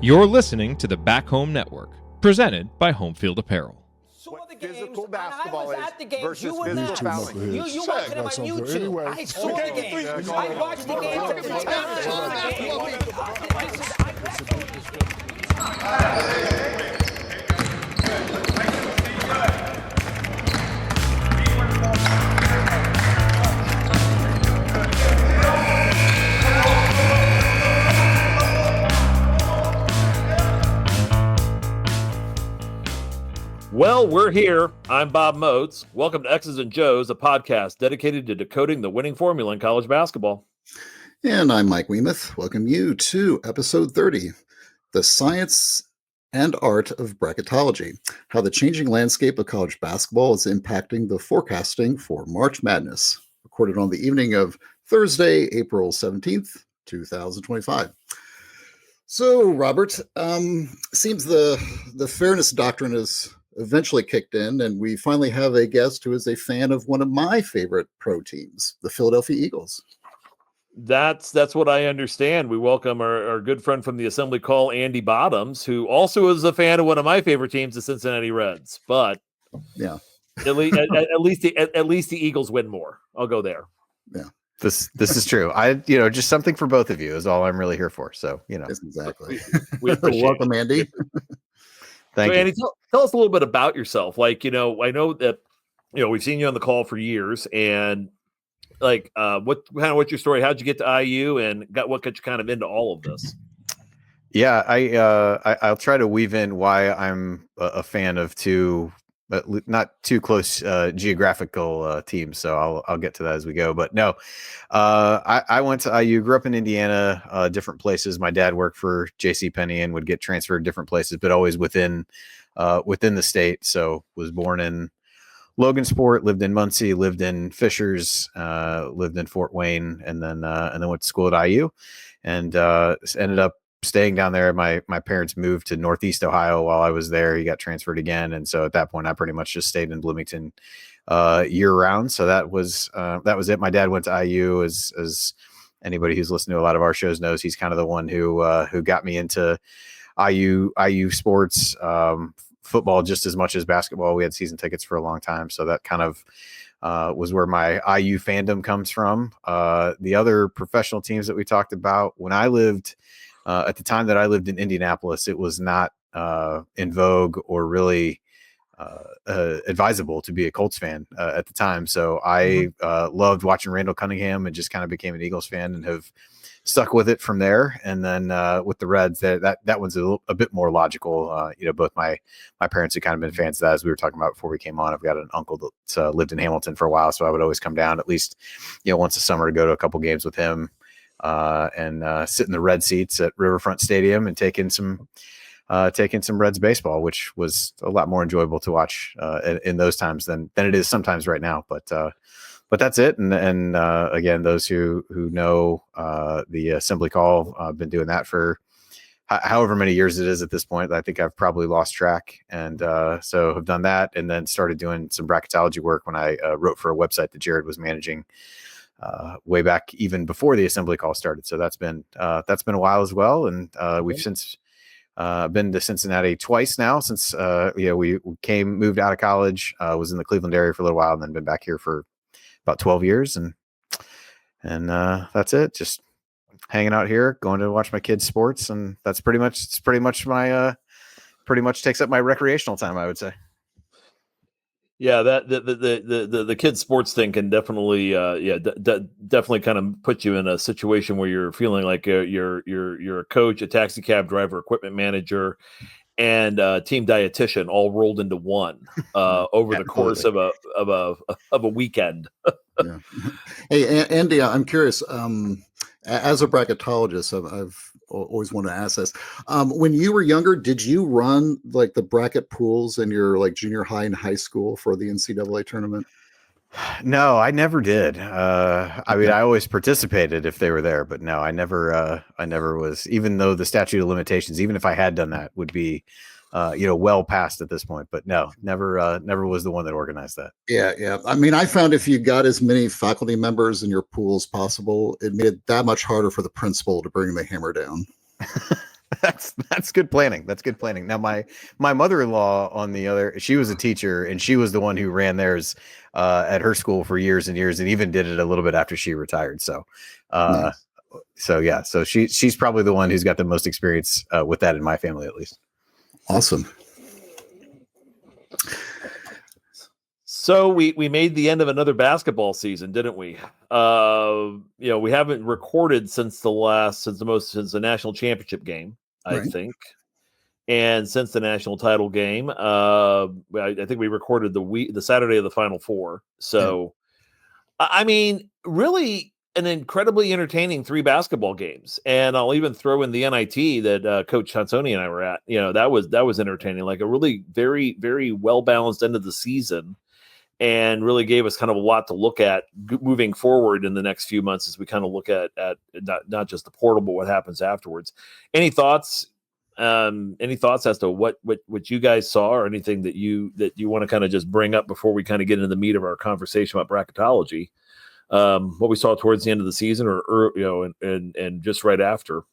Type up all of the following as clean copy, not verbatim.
You're listening to the Back Home Network, presented by Home Field Apparel. What physical basketball is versus physical fouling. You watch it on YouTube. Anyway. I saw the game. I watched the game. Well, we're here. I'm Bob Moats. Welcome to X's and Joe's, a podcast dedicated to decoding the winning formula in college basketball. And I'm Mike Weemuth. Welcome you to episode 30, The Science and Art of Bracketology, how the changing landscape of college basketball is impacting the forecasting for March Madness, recorded on the evening of Thursday, April 17th, 2025. So, Robert, seems the fairness doctrine is eventually kicked in, and we finally have a guest who is a fan of one of my favorite pro teams, the Philadelphia Eagles. That's what I understand. We welcome our good friend from the Assembly Call, Andy Bottoms, who also is a fan of one of my favorite teams, the Cincinnati Reds. But yeah, at least the Eagles win more. I'll go there. Yeah. This is true. Just something for both of you is all I'm really here for. So, Yes, exactly. We Welcome, Andy. Thank you. Andy, tell us a little bit about yourself. I know that, we've seen you on the call for years, and what's your story? How'd you get to IU, and what got you kind of into all of this? Yeah, I'll try to weave in why I'm a fan of two, not too close geographical teams. So I'll get to that as we go. But no, I went to IU, grew up in Indiana, different places. My dad worked for JCPenney and would get transferred different places, but always within the state. So was born in Logansport, lived in Muncie, lived in Fishers, lived in Fort Wayne, and then went to school at IU, and ended up staying down there. My parents moved to Northeast Ohio while I was there. He got transferred again, and so at that point, I pretty much just stayed in Bloomington year round. So that was it. My dad went to IU, as anybody who's listened to a lot of our shows knows. He's kind of the one who got me into IU sports, football just as much as basketball. We had season tickets for a long time, so that kind of was where my IU fandom comes from. The other professional teams that we talked about, when I lived at the time that I lived in Indianapolis, it was not in vogue or really advisable to be a Colts fan at the time. So I loved watching Randall Cunningham and just kind of became an Eagles fan and have stuck with it from there. And then with the Reds, that one's a bit more logical. Both my parents had kind of been fans of that, as we were talking about before we came on. I've got an uncle that lived in Hamilton for a while, so I would always come down at least once a summer to go to a couple games with him and sit in the red seats at Riverfront Stadium and taking some Reds baseball, which was a lot more enjoyable to watch in those times than it is sometimes right now. But that's it. And again, those who know the Assembly Call, I've been doing that for however many years it is at this point. I think I've probably lost track, and so have done that, and then started doing some bracketology work when I wrote for a website that Jared was managing way back even before the Assembly Call started. So that's been a while as well, and we've since been to Cincinnati twice now since we moved out of college, was in the Cleveland area for a little while, and then been back here for about 12 years, and that's it. Just hanging out here, going to watch my kids' sports, and that's pretty much my takes up my recreational time, I would say. Yeah, that the kids' sports thing can definitely definitely kind of put you in a situation where you're feeling like you're a coach, a taxi cab driver, equipment manager, and team dietitian all rolled into one over the course of a weekend. Yeah. Hey, Andy, I'm curious. As a bracketologist, I've always wanted to ask this. When you were younger, did you run like the bracket pools in your junior high and high school for the NCAA tournament? No, I never did. I mean, I always participated if they were there, but no, I never was, even though the statute of limitations, even if I had done that, would be, well past at this point, but no, never was the one that organized that. Yeah. I mean, I found if you got as many faculty members in your pool as possible, it made it that much harder for the principal to bring the hammer down. That's good planning. That's good planning. Now, my mother-in-law on the other, she was a teacher, and she was the one who ran theirs at her school for years and years, and even did it a little bit after she retired. So, Nice. so she's probably the one who's got the most experience with that in my family, at least. Awesome. So we made the end of another basketball season, didn't we? We haven't recorded since the national championship game, I Right. think, and since the national title game. I think we recorded the Saturday of the Final Four. So, I mean, really an incredibly entertaining 3 basketball games, and I'll even throw in the NIT that Coach Chansoni and I were at. That was entertaining, like a really very, very well balanced end of the season. And really gave us kind of a lot to look at moving forward in the next few months as we kind of look at not just the portal, but what happens afterwards. Any thoughts? Any thoughts as to what you guys saw, or anything that you want to kind of just bring up before we kind of get into the meat of our conversation about bracketology? What we saw towards the end of the season, or and just right after.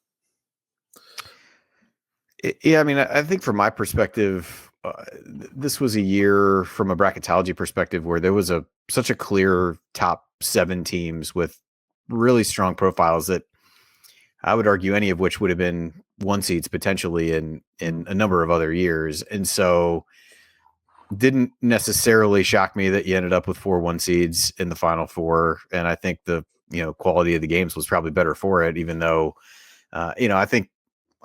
Yeah, I mean, I think from my perspective, this was a year from a bracketology perspective where there was such a clear top 7 teams with really strong profiles that I would argue any of which would have been 1 seeds potentially in a number of other years. And so didn't necessarily shock me that you ended up with 4 1 seeds in the Final Four. And I think the quality of the games was probably better for it, even though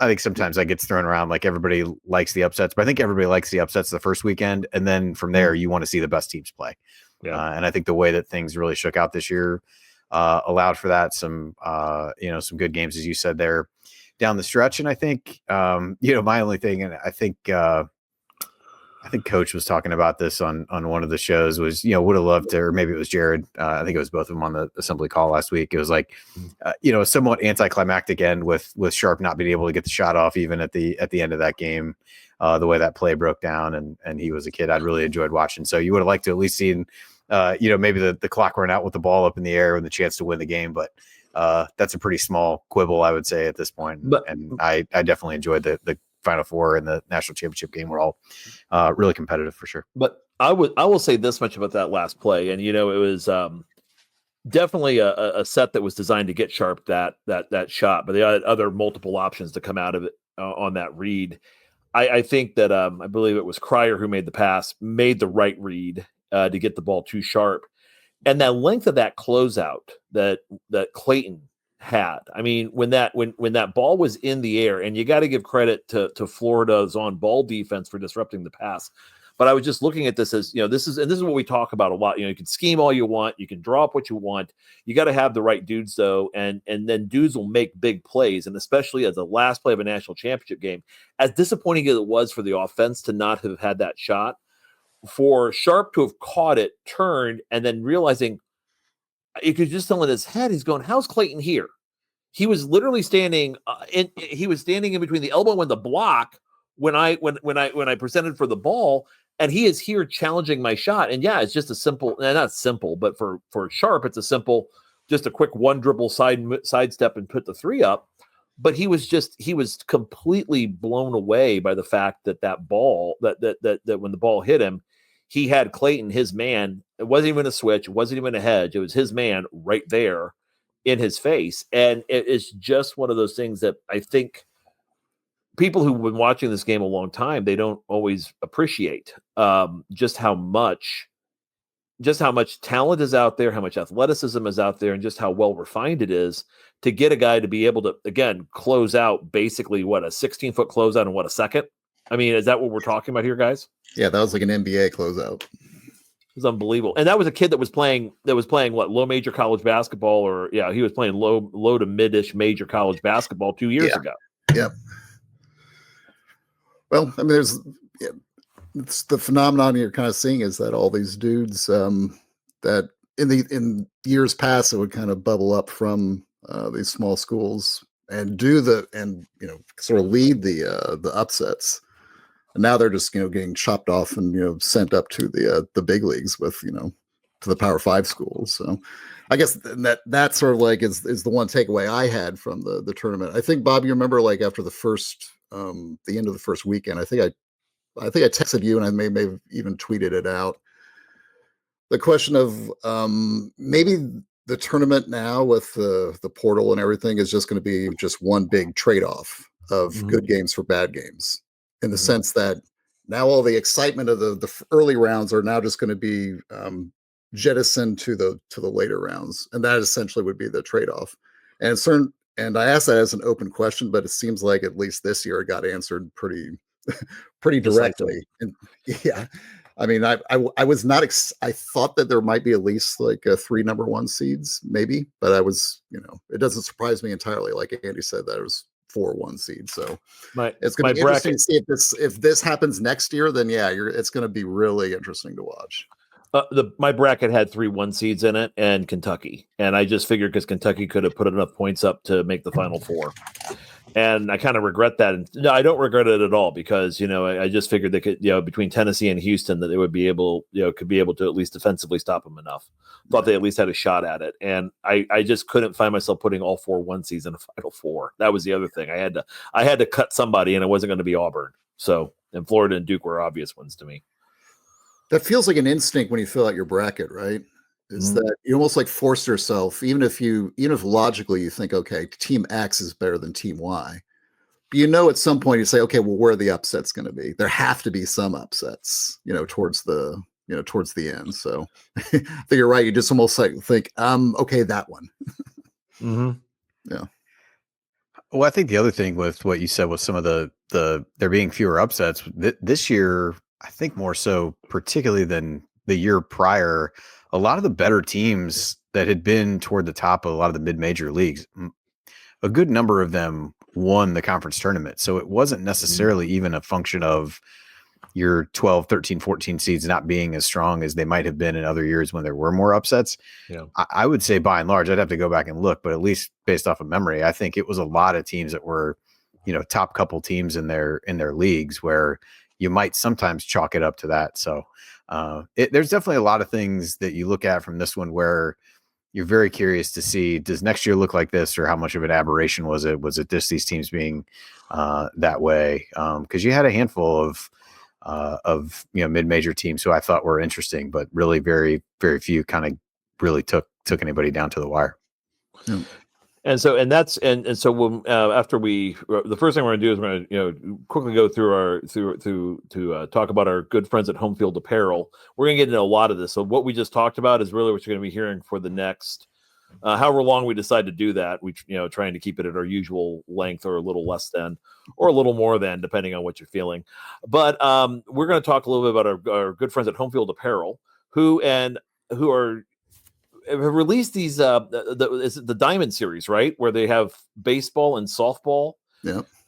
I think sometimes that gets thrown around like everybody likes the upsets, but I think everybody likes the upsets the first weekend. And then from there, you want to see the best teams play. Yeah. And I think the way that things really shook out this year allowed for that. Some good games, as you said, there down the stretch. And I think, my only thing, and I think Coach was talking about this on one of the shows, was, would have loved to, or maybe it was Jared. I think it was both of them on the assembly call last week. It was like, a somewhat anticlimactic end with Sharp not being able to get the shot off even at the end of that game, the way that play broke down. And he was a kid I'd really enjoyed watching. So you would have liked to at least seen, maybe the clock run out with the ball up in the air and the chance to win the game. But that's a pretty small quibble, I would say, at this point. And I definitely enjoyed the Final Four and the national championship game were all really competitive for sure. But I will say this much about that last play, and it was definitely a set that was designed to get Sharp that shot, but they had other multiple options to come out of it on that read. I think that I believe it was Cryer who made the pass, made the right read to get the ball to Sharp, and that length of that closeout that Clayton had. I mean, when that ball was in the air, and you got to give credit to Florida's on ball defense for disrupting the pass. But I was just looking at this as, this is what we talk about a lot. You can scheme all you want, you can draw up what you want. You got to have the right dudes though, and then dudes will make big plays. And especially as the last play of a national championship game, as disappointing as it was for the offense to not have had that shot, for Sharp to have caught it, turned, and then realizing, you could just tell in his head, he's going, how's Clayton here? He was literally standing in between the elbow and the block when I presented for the ball, and he is here challenging my shot. And yeah, it's just a simple, not simple, but for Sharp, it's a simple, just a quick 1 dribble sidestep and put the 3 up. But he was completely blown away by the fact that ball, that when the ball hit him, he had Clayton, his man. It wasn't even a switch. It wasn't even a hedge. It was his man right there in his face. And it is just one of those things that I think people who've been watching this game a long time, they don't always appreciate just how much talent is out there, how much athleticism is out there, and just how well refined it is to get a guy to be able to, again, close out basically a 16-foot closeout in a second. I mean, is that what we're talking about here, guys? Yeah, that was like an NBA closeout. It was unbelievable. And that was a kid that was playing what, low major college basketball, or he was playing low to mid-ish major college basketball 2 years ago. Yep. Well, I mean, it's the phenomenon you're kind of seeing is that all these dudes that in years past that would kind of bubble up from these small schools and sort of lead the upsets. And now they're just getting chopped off and sent up to the big leagues with to the Power 5 schools. So I guess that sort of like is the one takeaway I had from the tournament. I think, Bob, you remember like after the end of the first weekend, I think I texted you and I may have even tweeted it out. The question of maybe the tournament now with the portal and everything is just going to be just one big trade-off of good games for bad games, in the sense that now all the excitement of the early rounds are now just going to be jettisoned to the later rounds, and that essentially would be the trade-off. And I asked that as an open question, but it seems like at least this year it got answered pretty directly. And yeah, I mean, I was not. I thought that there might be at least like 3 number 1 seeds, maybe, but I was, it doesn't surprise me entirely. Like Andy said, that it was 4 1 seeds. So it's going to be interesting to see if this happens next year. Then yeah, it's going to be really interesting to watch. My bracket had 3 1 seeds in it and Kentucky, and I just figured because Kentucky could have put enough points up to make the Final Four, and I kind of regret that. And no, I don't regret it at all, because I just figured they could, between Tennessee and Houston, that they would be able, could be able to at least defensively stop them enough. Thought they at least had a shot at it, and I just couldn't find myself putting all 4 1 seeds in a Final Four. That was the other thing. I had to cut somebody, and it wasn't going to be Auburn. So, and Florida and Duke were obvious ones to me. That feels like an instinct when you fill out your bracket, right? Is that you almost like force yourself, even if logically you think, okay, team X is better than team Y. But at some point you say, okay, well, where are the upsets going to be? There have to be some upsets, towards the end. So I think you're right. You just almost like think, okay, that one. Yeah. Well, I think the other thing with what you said was some of the there being fewer upsets this year, I think more so, particularly than the year prior, a lot of the better teams that had been toward the top of a lot of the mid-major leagues, a good number of them won the conference tournament. So it wasn't necessarily even a function of your 12, 13, 14 seeds not being as strong as they might have been in other years when there were more upsets. Yeah. I would say by and large, I'd have to go back and look, but at least based off of memory, I think it was a lot of teams that were, top couple teams in their leagues where you might sometimes chalk it up to that. So there's definitely a lot of things that you look at from this one where you're very curious to see, does next year look like this, or how much of an aberration was it? Was it just these teams being that way? Because you had a handful of mid-major teams who I thought were interesting, but really very, very few kind of really took anybody down to the wire. Yeah. And so when, after the first thing we're going to do is we're going to quickly go through to talk about our good friends at Home Field Apparel. We're going to get into a lot of this. So what we just talked about is really what you're going to be hearing for the next however long we decide to do that. We trying to keep it at our usual length, or a little less than, or a little more than, depending on what you're feeling. But we're going to talk a little bit about our good friends at Home Field Apparel, who have released these the Diamond Series, right, where they have baseball and softball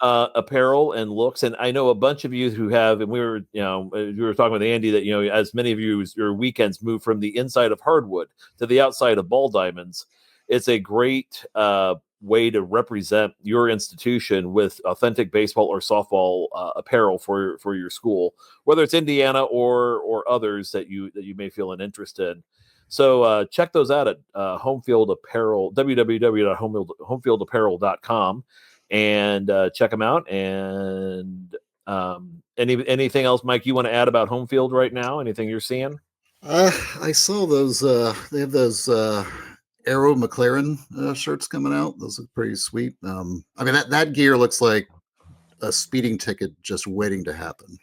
apparel and looks. And I know a bunch of you who have, and we were talking with Andy that as many of you, your weekends move from the inside of hardwood to the outside of ball diamonds. It's a great way to represent your institution with authentic baseball or softball apparel for your school, whether it's Indiana or others that you may feel an interest in. So check those out at Homefield Apparel, www.homefieldapparel.com, and check them out. And anything else, Mike, you want to add about Homefield right now? Anything you're seeing? I saw those. They have those Arrow McLaren shirts coming out. Those look pretty sweet. I mean, that gear looks like a speeding ticket just waiting to happen.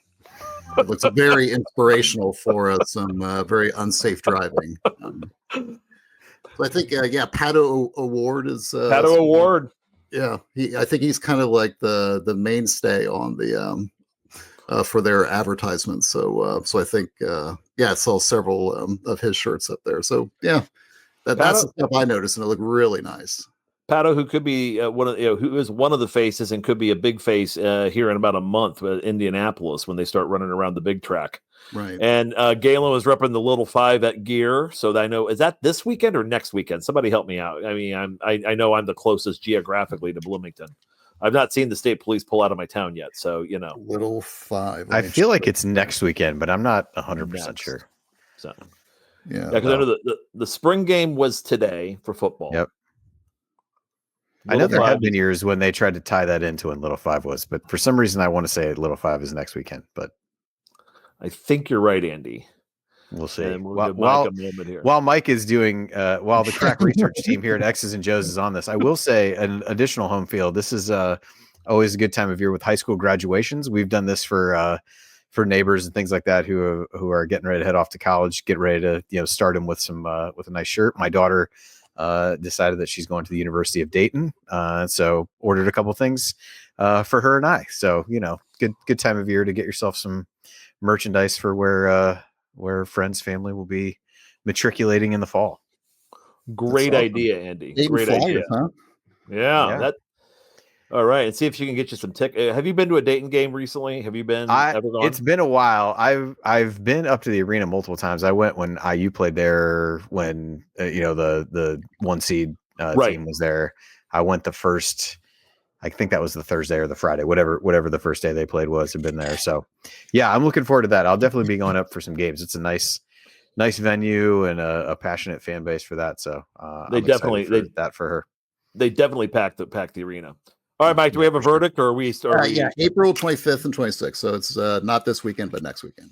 It looks very inspirational for some very unsafe driving. So I think, Pato Award is Pato Award. Yeah, I think he's kind of like the mainstay on the for their advertisements. So I think I saw several of his shirts up there. So yeah, that's the stuff I noticed, and it looked really nice. Pato, who could be who is one of the faces and could be a big face here in about a month with Indianapolis when they start running around the big track. Right. And Galen was repping the Little 5 at Gear, so that I know, is that this weekend or next weekend? Somebody help me out. I mean, I know I'm the closest geographically to Bloomington. I've not seen the state police pull out of my town yet, so Little 5. I feel like it's next weekend, but I'm not 100% sure. So. Yeah. because I know the spring game was today for football. Yep. I know Little there Five have been years when they tried to tie that into when Little Five was, but for some reason I want to say Little Five is next weekend, but I think you're right, Andy. we'll see. And we'll give Mike a moment here. While Mike is doing, while the crack research team here at X's and Joe's is on this, I will say an additional home field. This is always a good time of year with high school graduations. We've done this for neighbors and things like that who are getting ready to head off to college, get ready to start them with some with a nice shirt. My daughter decided that she's going to the University of Dayton, so ordered a couple things for her and I. So good time of year to get yourself some merchandise for where friends, family will be matriculating in the fall. Great awesome. idea, Andy. Dayton Great Flyers, idea. huh? Yeah. All right. And see if she can get you some tickets. Have you been to a Dayton game recently? Have you been ever gone? It's been a while. I've been up to the arena multiple times. I went when IU played there, when the 1 seed team was there. I went the first, I think that was the Thursday or the Friday, whatever the first day they played was, had been there. So yeah, I'm looking forward to that. I'll definitely be going up for some games. It's a nice venue and a passionate fan base for that. So they definitely for her. They definitely packed the arena. All right, Mike, do we have a verdict, or are we? Yeah, April 25th and 26th. So it's not this weekend, but next weekend.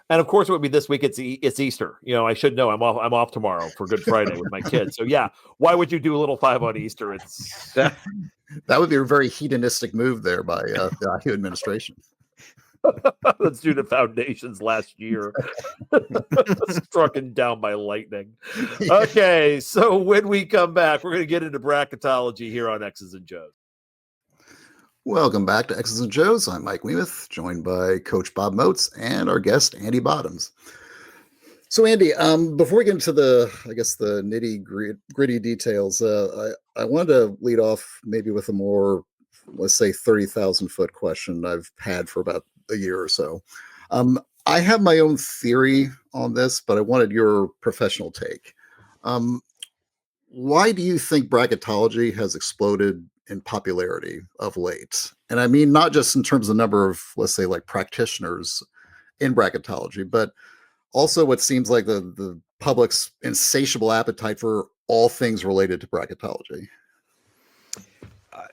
And of course, it would be this week. It's Easter. I should know. I'm off tomorrow for Good Friday with my kids. So yeah, why would you do a Little Five on Easter? It's that would be a very hedonistic move there by the IU administration. The student foundations last year struck down by lightning. Okay, so when we come back, we're going to get into bracketology here on X's and Joe's. Welcome back to X's and Joe's. I'm Mike Weemuth, joined by Coach Bob Moats and our guest, Andy Bottoms. So, Andy, before we get into the nitty-gritty details, I wanted to lead off maybe with a more, let's say, 30,000-foot question I've had for about a year or so. I have my own theory on this, but I wanted your professional take. Why do you think bracketology has exploded in popularity of late? And I mean, not just in terms of number of, let's say, like practitioners in bracketology, but also what seems like the public's insatiable appetite for all things related to bracketology.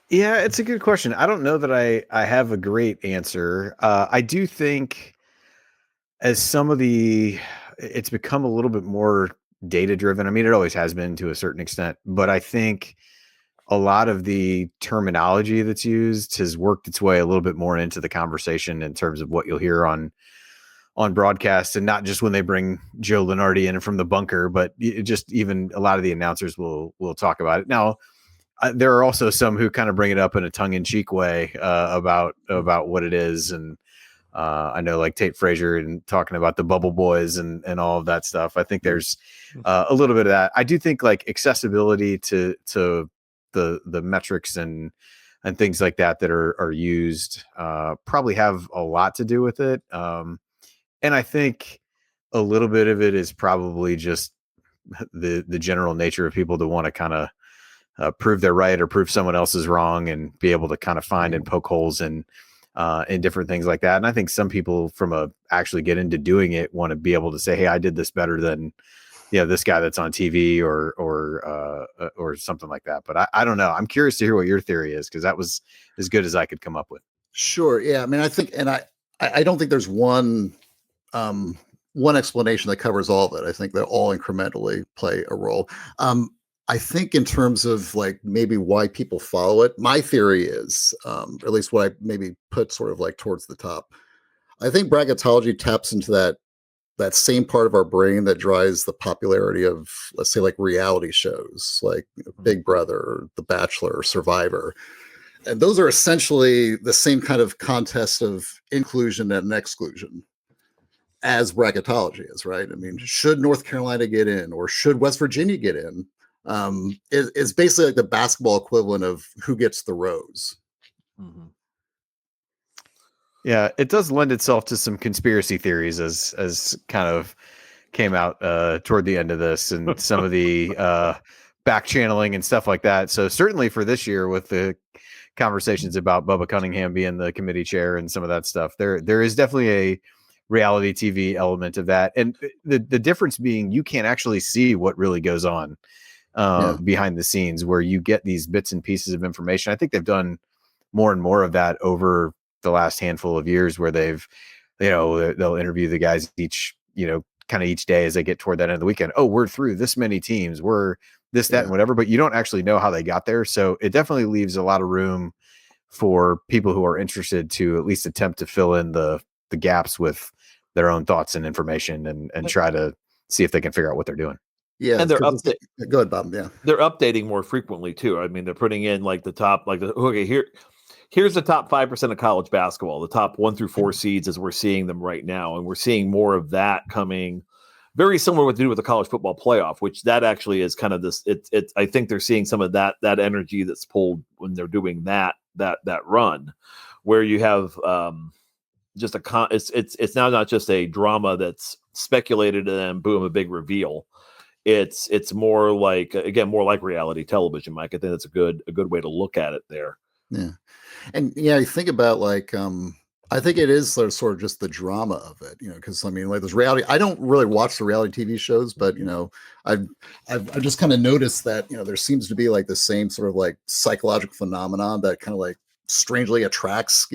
Yeah, it's a good question. I don't know that I have a great answer. I do think as it's become a little bit more data driven. I mean, it always has been to a certain extent, but I think a lot of the terminology that's used has worked its way a little bit more into the conversation in terms of what you'll hear on broadcast, and not just when they bring Joe Lenardi in from the bunker, but just even a lot of the announcers will talk about it. Now, there are also some who kind of bring it up in a tongue-in-cheek way about what it is, and I know like Tate Frazier and talking about the bubble boys and all of that stuff. I think there's a little bit of that. I do think like accessibility to the metrics and things like that are used probably have a lot to do with it. And I think a little bit of it is probably just the general nature of people to want to kind of prove they're right or prove someone else is wrong, and be able to kind of find and poke holes in different things like that. And I think some people actually get into doing it want to be able to say, hey, I did this better than this guy that's on TV or something like that. But I don't know. I'm curious to hear what your theory is, because that was as good as I could come up with. Sure. Yeah. I mean, I think, and I don't think there's one explanation that covers all of it. I think they all incrementally play a role. I think in terms of like maybe why people follow it, my theory is, or at least what I maybe put sort of like towards the top, I think bracketology taps into that same part of our brain that drives the popularity of, let's say, like reality shows like Big Brother, or The Bachelor, or Survivor. And those are essentially the same kind of contest of inclusion and exclusion as bracketology is, right? I mean, should North Carolina get in, or should West Virginia get in? It's basically like the basketball equivalent of who gets the rose. Mm-hmm. Yeah, it does lend itself to some conspiracy theories as kind of came out toward the end of this, and some of the back channeling and stuff like that. So certainly for this year, with the conversations about Bubba Cunningham being the committee chair and some of that stuff, there is definitely a reality TV element of that. And the difference being you can't actually see what really goes on behind the scenes, where you get these bits and pieces of information. I think they've done more and more of that over the last handful of years, where they've, they'll interview the guys each, kind of each day as they get toward that end of the weekend. Oh, we're through this many teams. We're this, that, and whatever, but you don't actually know how they got there. So it definitely leaves a lot of room for people who are interested to at least attempt to fill in the gaps with their own thoughts and information and try to see if they can figure out what they're doing. Yeah. And they're go ahead, Bob. Yeah. They're updating more frequently too. I mean, they're putting in like the top, here's the top 5% of college basketball, the top 1 through 4 seeds as we're seeing them right now. And we're seeing more of that coming, very similar to what they do with the college football playoff, which that actually is kind of this, I think they're seeing some of that energy that's pulled when they're doing that run, where you have just it's now not just a drama that's speculated and then boom, a big reveal. It's more like, again, more like reality television, Mike. I think that's a good way to look at it there. Yeah. And you think about I think it is sort of just the drama of it, because I mean, like there's reality. I don't really watch the reality TV shows, but I've just kind of noticed that there seems to be like the same sort of like psychological phenomenon that kind of like strangely attracts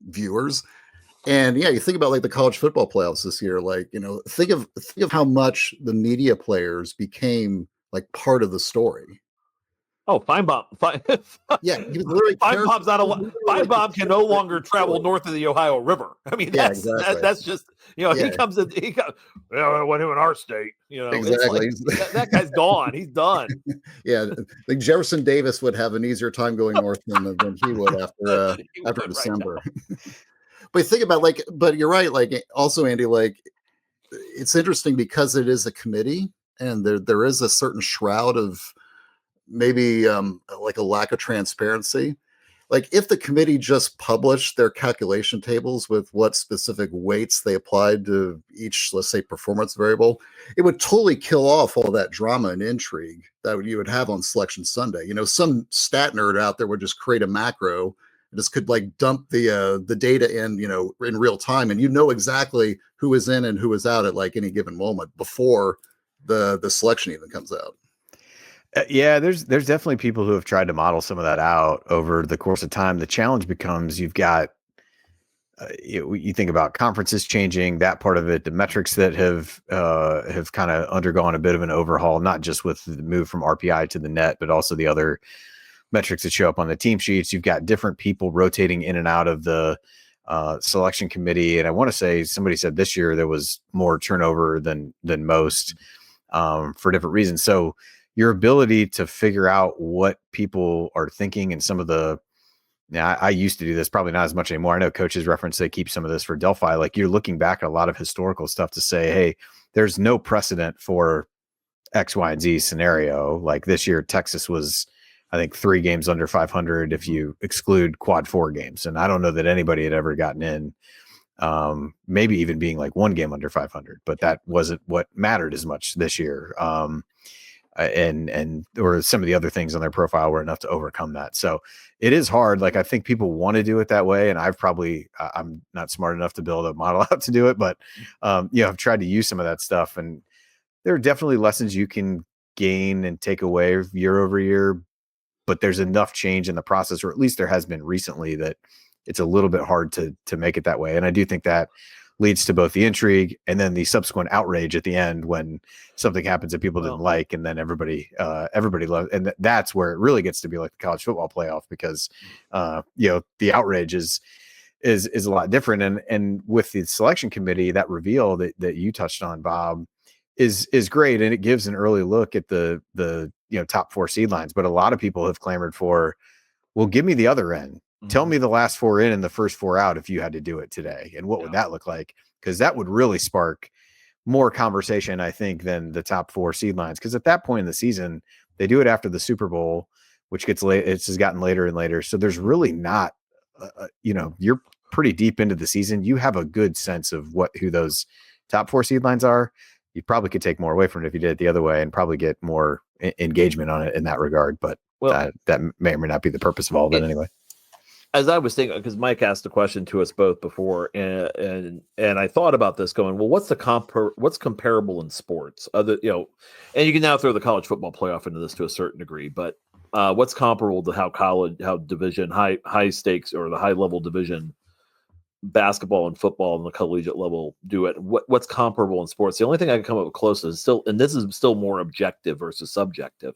viewers. And you think about like the college football playoffs this year, like think of how much the media players became like part of the story. Oh, Feinbaum. Yeah, he was literally Feinbaum's not Feinbaum can no longer travel north of the Ohio River. I mean, that's just he comes in. He got went him in our state. Exactly. Like, that guy's gone. He's done. Yeah, like Jefferson Davis would have an easier time going north than he would after December. But think about but you're right. Like also, Andy, like it's interesting because it is a committee, and there is a certain shroud of maybe like a lack of transparency. Like if the committee just published their calculation tables with what specific weights they applied to each, let's say, performance variable, it would totally kill off all that drama and intrigue that you would have on Selection Sunday. Some stat nerd out there would just create a macro, just could like dump the data in, in real time, and exactly who is in and who is out at like any given moment before the selection even comes out. Yeah, there's definitely people who have tried to model some of that out over the course of time. The challenge becomes you've got you think about conferences changing, that part of it, the metrics that have kind of undergone a bit of an overhaul, not just with the move from RPI to the net, but also the other metrics that show up on the team sheets. You've got different people rotating in and out of the selection committee, and I want to say somebody said this year there was more turnover than most for different reasons. So your ability to figure out what people are thinking and some of the, I used to do this, probably not as much anymore. I know coaches reference, they keep some of this for Delphi. Like you're looking back at a lot of historical stuff to say, hey, there's no precedent for X, Y, and Z scenario. Like this year, Texas was, I think, 3 games under 500 if you exclude quad 4 games. And I don't know that anybody had ever gotten in, maybe even being like 1 game under 500, but that wasn't what mattered as much this year. And or some of the other things on their profile were enough to overcome that. So it is hard. Like I think people want to do it that way, and I'm not smart enough to build a model out to do it, but I've tried to use some of that stuff, and there are definitely lessons you can gain and take away year over year, but there's enough change in the process, or at least there has been recently, that it's a little bit hard to make it that way. And I do think that leads to both the intrigue and then the subsequent outrage at the end when something happens that people didn't like, and then everybody loves, and that's where it really gets to be like the college football playoff, because the outrage is a lot different. And with the selection committee, that reveal that you touched on, Bob, is great, and it gives an early look at the top 4 seed lines. But a lot of people have clamored for, well, give me the other end. Tell me the last 4 in and the first 4 out if you had to do it today. And what would that look like? Because that would really spark more conversation, I think, than the top 4 seed lines. Because at that point in the season, they do it after the Super Bowl, which gets late. It's just gotten later and later. So there's really not, you're pretty deep into the season. You have a good sense of who those top 4 seed lines are. You probably could take more away from it if you did it the other way, and probably get more engagement on it in that regard. But that may or may not be the purpose of all of it anyway. as I was thinking, because Mike asked a question to us both before, and I thought about this, going, well, what's comparable in sports? And you can now throw the college football playoff into this to a certain degree, but what's comparable to how division high stakes or the high level division basketball and football and the collegiate level do it? What's comparable in sports? The only thing I can come up with close is still, and this is still more objective versus subjective,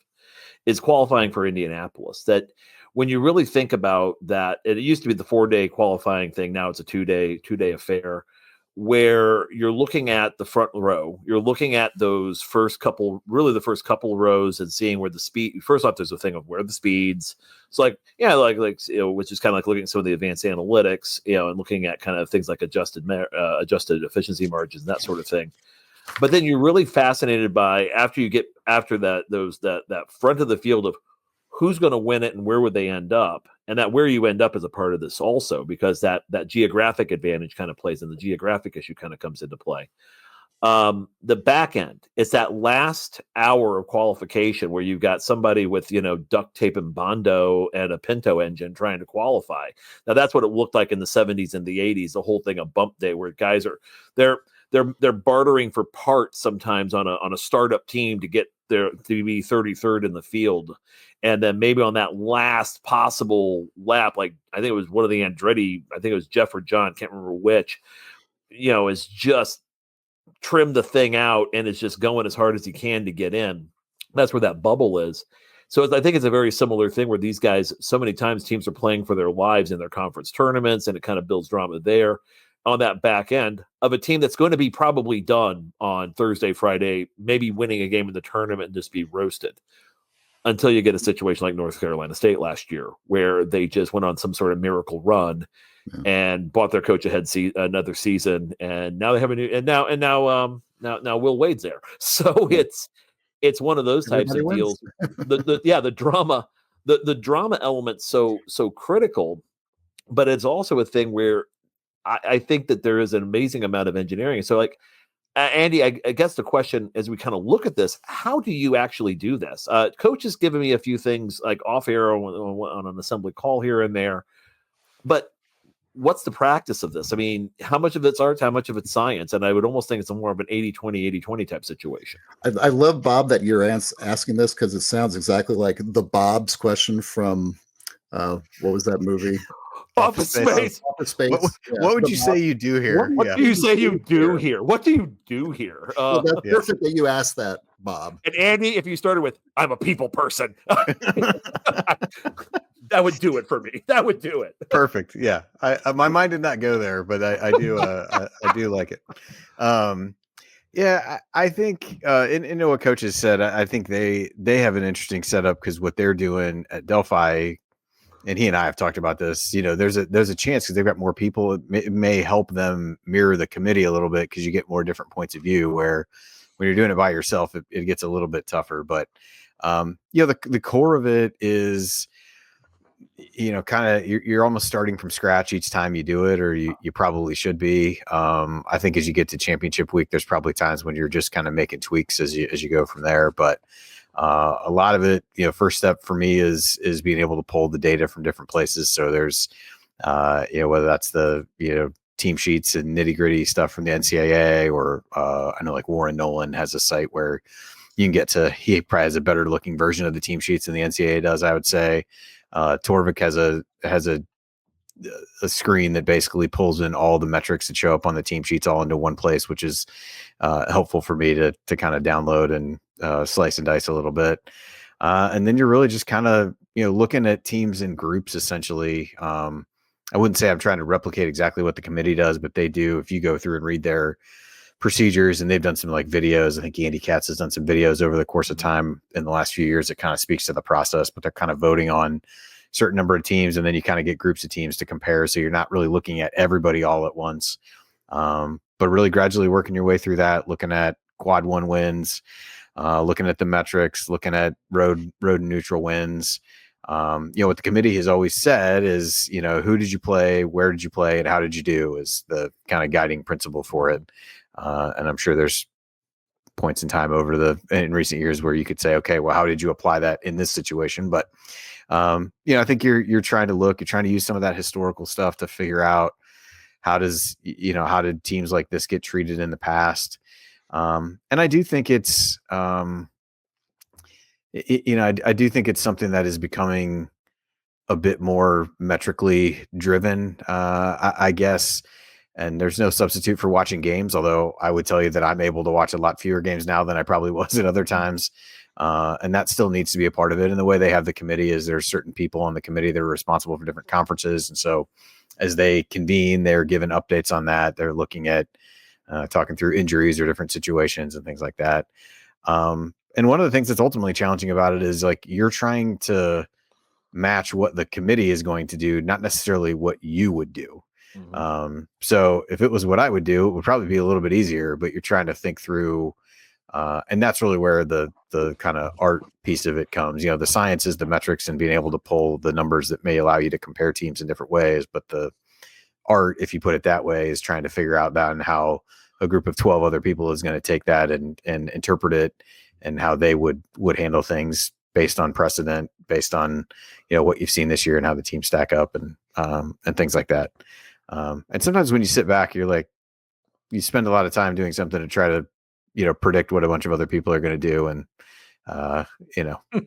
is qualifying for Indianapolis. That when you really think about that, it used to be the 4-day qualifying thing. Now it's a two-day affair where you're looking at the front row. You're looking at those the first couple rows and seeing where the speed, first off, there's a thing of where the speeds. So which is kind of like looking at some of the advanced analytics, and looking at kind of things like adjusted efficiency margins, that sort of thing. But then you're really fascinated by after that front of the field of who's going to win it and where would they end up, and that where you end up is a part of this also, because that geographic advantage kind of plays, and the geographic issue kind of comes into play. The back end, it's that last hour of qualification where you've got somebody with duct tape and Bondo and a Pinto engine trying to qualify. Now that's what it looked like in the 70s and the 80s, the whole thing of bump day, where guys are they're bartering for parts sometimes on a startup team to get there to be 33rd in the field. And then maybe on that last possible lap, like I think it was one of the Andretti, I think it was Jeff or John, can't remember which, is just trim the thing out and is just going as hard as he can to get in. That's where that bubble is. So I think it's a very similar thing where these guys, so many times teams are playing for their lives in their conference tournaments, and it kind of builds drama there on that back end of a team that's going to be probably done on Thursday, Friday, maybe winning a game in the tournament and just be roasted, until you get a situation like North Carolina State last year, where they just went on some sort of miracle run and bought their coach ahead another season, and now they have a new now Will Wade's there. So it's one of those types of deals. The drama element so critical, but it's also a thing where I think that there is an amazing amount of engineering. So like, Andy, I guess the question as we kind of look at this, how do you actually do this? Coach has given me a few things like off air on an assembly call here and there, but what's the practice of this? I mean, how much of it's art, how much of it's science? And I would almost think it's more of an 80-20 type situation. I love, Bob, that you're asking this, because it sounds exactly like the Bob's question from what was that movie? Office Space. What would you say you do here? What do you say you do here? What do you do here? Well, that's perfect that you asked that, Bob. And Andy, if you started with, I'm a people person, that would do it for me. That would do it. Perfect. Yeah. My mind did not go there, but I do, I do like it. I think, in what coaches said, I think they have an interesting setup, because what they're doing at Delphi, and he and I have talked about this, there's a chance, because they've got more people. It may help them mirror the committee a little bit, because you get more different points of view, where when you're doing it by yourself, it gets a little bit tougher. But, the core of it is, kind of you're almost starting from scratch each time you do it, or you probably should be. I think as you get to championship week, there's probably times when you're just kind of making tweaks as you go from there. But a lot of it, first step for me is being able to pull the data from different places. So there's, whether that's the, team sheets and nitty gritty stuff from the NCAA, or I know like Warren Nolan has a site where you can get to, he probably has a better looking version of the team sheets than the NCAA does, I would say. Torvik has a screen that basically pulls in all the metrics that show up on the team sheets all into one place, which is helpful for me to kind of download and slice and dice a little bit. And then you're really just kind of, looking at teams in groups, essentially. I wouldn't say I'm trying to replicate exactly what the committee does, but they do. If you go through and read their procedures, and they've done some like videos, I think Andy Katz has done some videos over the course of time in the last few years that kind of speaks to the process, but they're kind of voting on certain number of teams, and then you kind of get groups of teams to compare. So you're not really looking at everybody all at once, but really gradually working your way through that, looking at quad one wins, looking at the metrics, looking at road and neutral wins. What the committee has always said is, who did you play, where did you play, and how did you do is the kind of guiding principle for it. And I'm sure there's points in time in recent years where you could say, okay, well, how did you apply that in this situation? But I think you're trying to use some of that historical stuff to figure out how did teams like this get treated in the past. And I do think it's, I do think it's something that is becoming a bit more metrically driven, I guess. And there's no substitute for watching games, although I would tell you that I'm able to watch a lot fewer games now than I probably was at other times. And that still needs to be a part of it. And the way they have the committee is there's certain people on the committee that are responsible for different conferences. And so as they convene, they're given updates on that. They're looking at talking through injuries or different situations and things like that. And one of the things that's ultimately challenging about it is like you're trying to match what the committee is going to do, not necessarily what you would do. So if it was what I would do, it would probably be a little bit easier, but you're trying to think through, and that's really where the kind of art piece of it comes. The science is the metrics and being able to pull the numbers that may allow you to compare teams in different ways. But the art, if you put it that way, is trying to figure out that and how a group of 12 other people is going to take that and interpret it and how they would handle things based on precedent, based on, what you've seen this year and how the teams stack up and things like that. And sometimes when you sit back, you're like, you spend a lot of time doing something to try to, predict what a bunch of other people are going to do. And,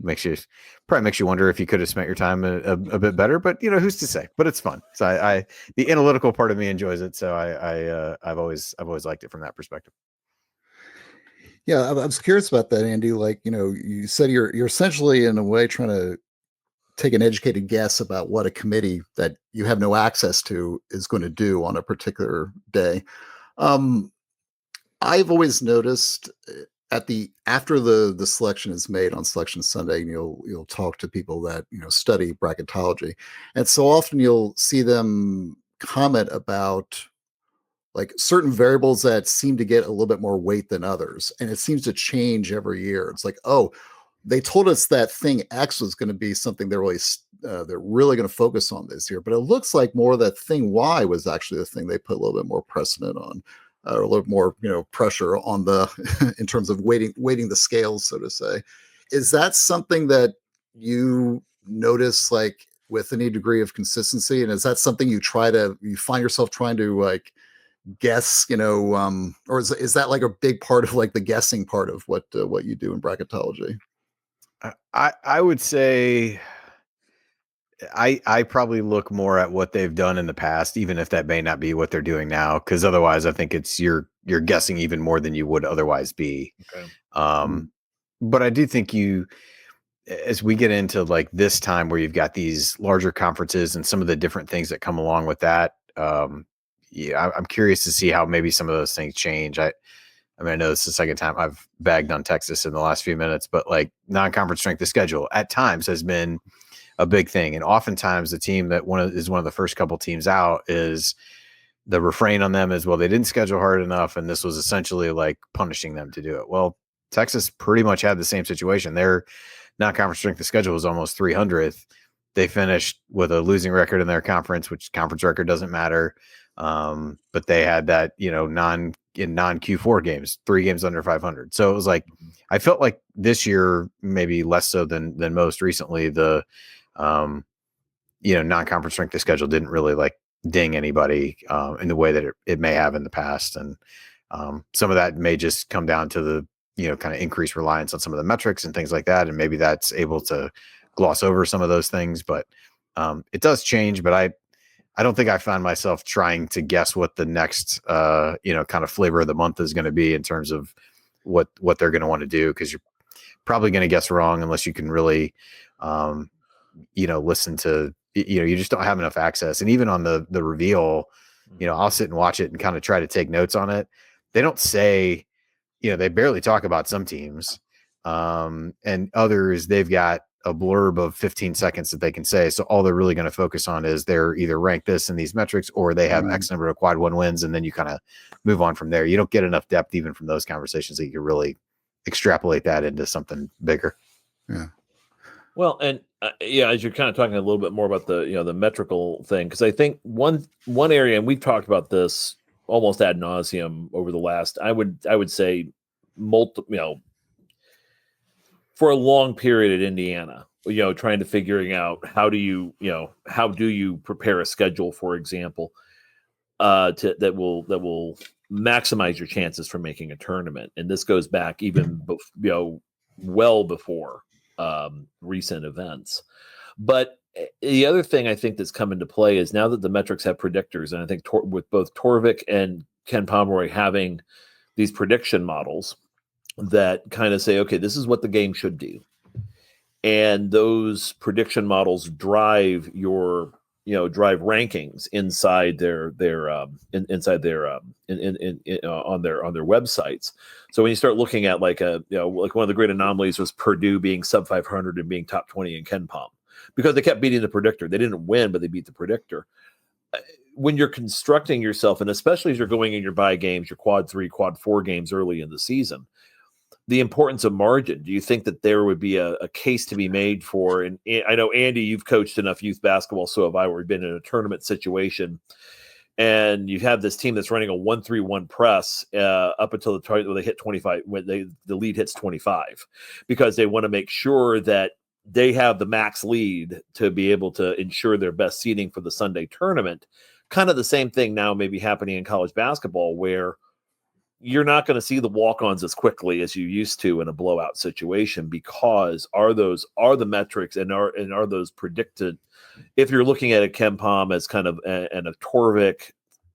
makes you wonder if you could have spent your time a bit better, but who's to say, but it's fun. So the analytical part of me enjoys it. So I've always liked it from that perspective. Yeah. I was curious about that, Andy. Like, you said you're essentially in a way trying to take an educated guess about what a committee that you have no access to is going to do on a particular day. I've always noticed after the selection is made on Selection Sunday, and you'll talk to people that study bracketology, and so often you'll see them comment about like certain variables that seem to get a little bit more weight than others, and it seems to change every year. It's like, oh, they told us that thing X was going to be something they're really going to focus on this year, but it looks like more that thing Y was actually the thing they put a little bit more precedent on, or a little more pressure on the in terms of weighting the scales, so to say. Is that something that you notice like with any degree of consistency, and is that something you find yourself trying to like guess, or is that like a big part of like the guessing part of what you do in bracketology? I would say I probably look more at what they've done in the past, even if that may not be what they're doing now, because otherwise I think it's you're guessing even more than you would otherwise be. Okay. But I do think as we get into like this time where you've got these larger conferences and some of the different things that come along with that, I'm curious to see how maybe some of those things change. I know this is the second time I've bagged on Texas in the last few minutes, but like non-conference strength of schedule at times has been a big thing. And oftentimes the team that is one of the first couple teams out is the refrain on them is, well, they didn't schedule hard enough. And this was essentially like punishing them to do it. Well, Texas pretty much had the same situation. Their non-conference strength of schedule was almost 300th. They finished with a losing record in their conference, which conference record doesn't matter. But they had that, non Q4 games, 3 games under 500. So it was like, I felt like this year, maybe less so than most recently, the, non-conference strength of schedule didn't really like ding anybody, in the way that it may have in the past. And, some of that may just come down to the, kind of increased reliance on some of the metrics and things like that. And maybe that's able to gloss over some of those things, but, it does change, but I don't think I find myself trying to guess what the next, kind of flavor of the month is going to be in terms of what they're going to want to do, because you're probably going to guess wrong unless you can really, listen to, you just don't have enough access. And even on the reveal, I'll sit and watch it and kind of try to take notes on it. They don't say, they barely talk about some teams, and others, they've got a blurb of 15 seconds that they can say. So all they're really going to focus on is they're either ranked this in these metrics or they have X number of quad 1 wins. And then you kind of move on from there. You don't get enough depth even from those conversations that you can really extrapolate that into something bigger. Yeah. Well, and as you're kind of talking a little bit more about the, the metrical thing, because I think one area, and we've talked about this almost ad nauseum over the last, I would say for a long period at Indiana, trying to figuring out how do you prepare a schedule, for example, that will maximize your chances for making a tournament. And this goes back even well before recent events. But the other thing I think that's come into play is now that the metrics have predictors, and I think with both Torvik and Ken Pomeroy having these prediction models that kind of say, okay, this is what the game should do. And those prediction models drive rankings inside on their websites. So when you start looking at like one of the great anomalies was Purdue being sub 500 and being top 20 in Ken Pom, because they kept beating the predictor. They didn't win, but they beat the predictor. When you're constructing yourself, and especially as you're going in your bye games, your quad 3, quad 4 games early in the season, the importance of margin. Do you think that there would be a case to be made for, and I know, Andy, you've coached enough youth basketball, so have I, where we've been in a tournament situation, and you have this team that's running a 1-3-1 press up until the time where they hit 25, when the lead hits 25, because they want to make sure that they have the max lead to be able to ensure their best seeding for the Sunday tournament. Kind of the same thing now maybe happening in college basketball, where you're not going to see the walk-ons as quickly as you used to in a blowout situation, because are the metrics and are those predicted? If you're looking at a Ken Pom as kind of and a Torvik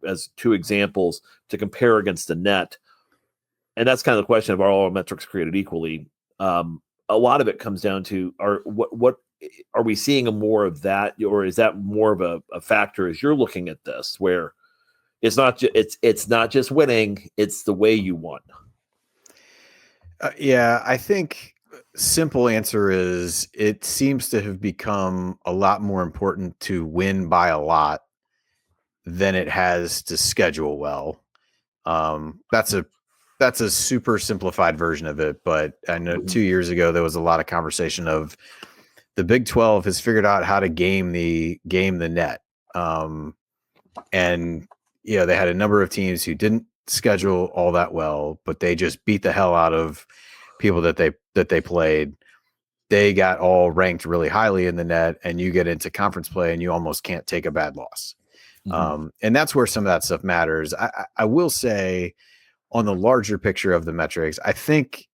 as two examples to compare against the net, and that's kind of the question of, are all metrics created equally? A lot of it comes down to, what are we seeing more of that, or is that more of a factor as you're looking at this, where it's not just winning, it's the way you won? Yeah, I think simple answer is it seems to have become a lot more important to win by a lot than it has to schedule well. That's a super simplified version of it, but I know 2 years ago there was a lot of conversation of the Big 12 has figured out how to game the net. And they had a number of teams who didn't schedule all that well, but they just beat the hell out of people that they played. They got all ranked really highly in the net, and you get into conference play and you almost can't take a bad loss. And that's where some of that stuff matters. I will say, on the larger picture of the metrics, I think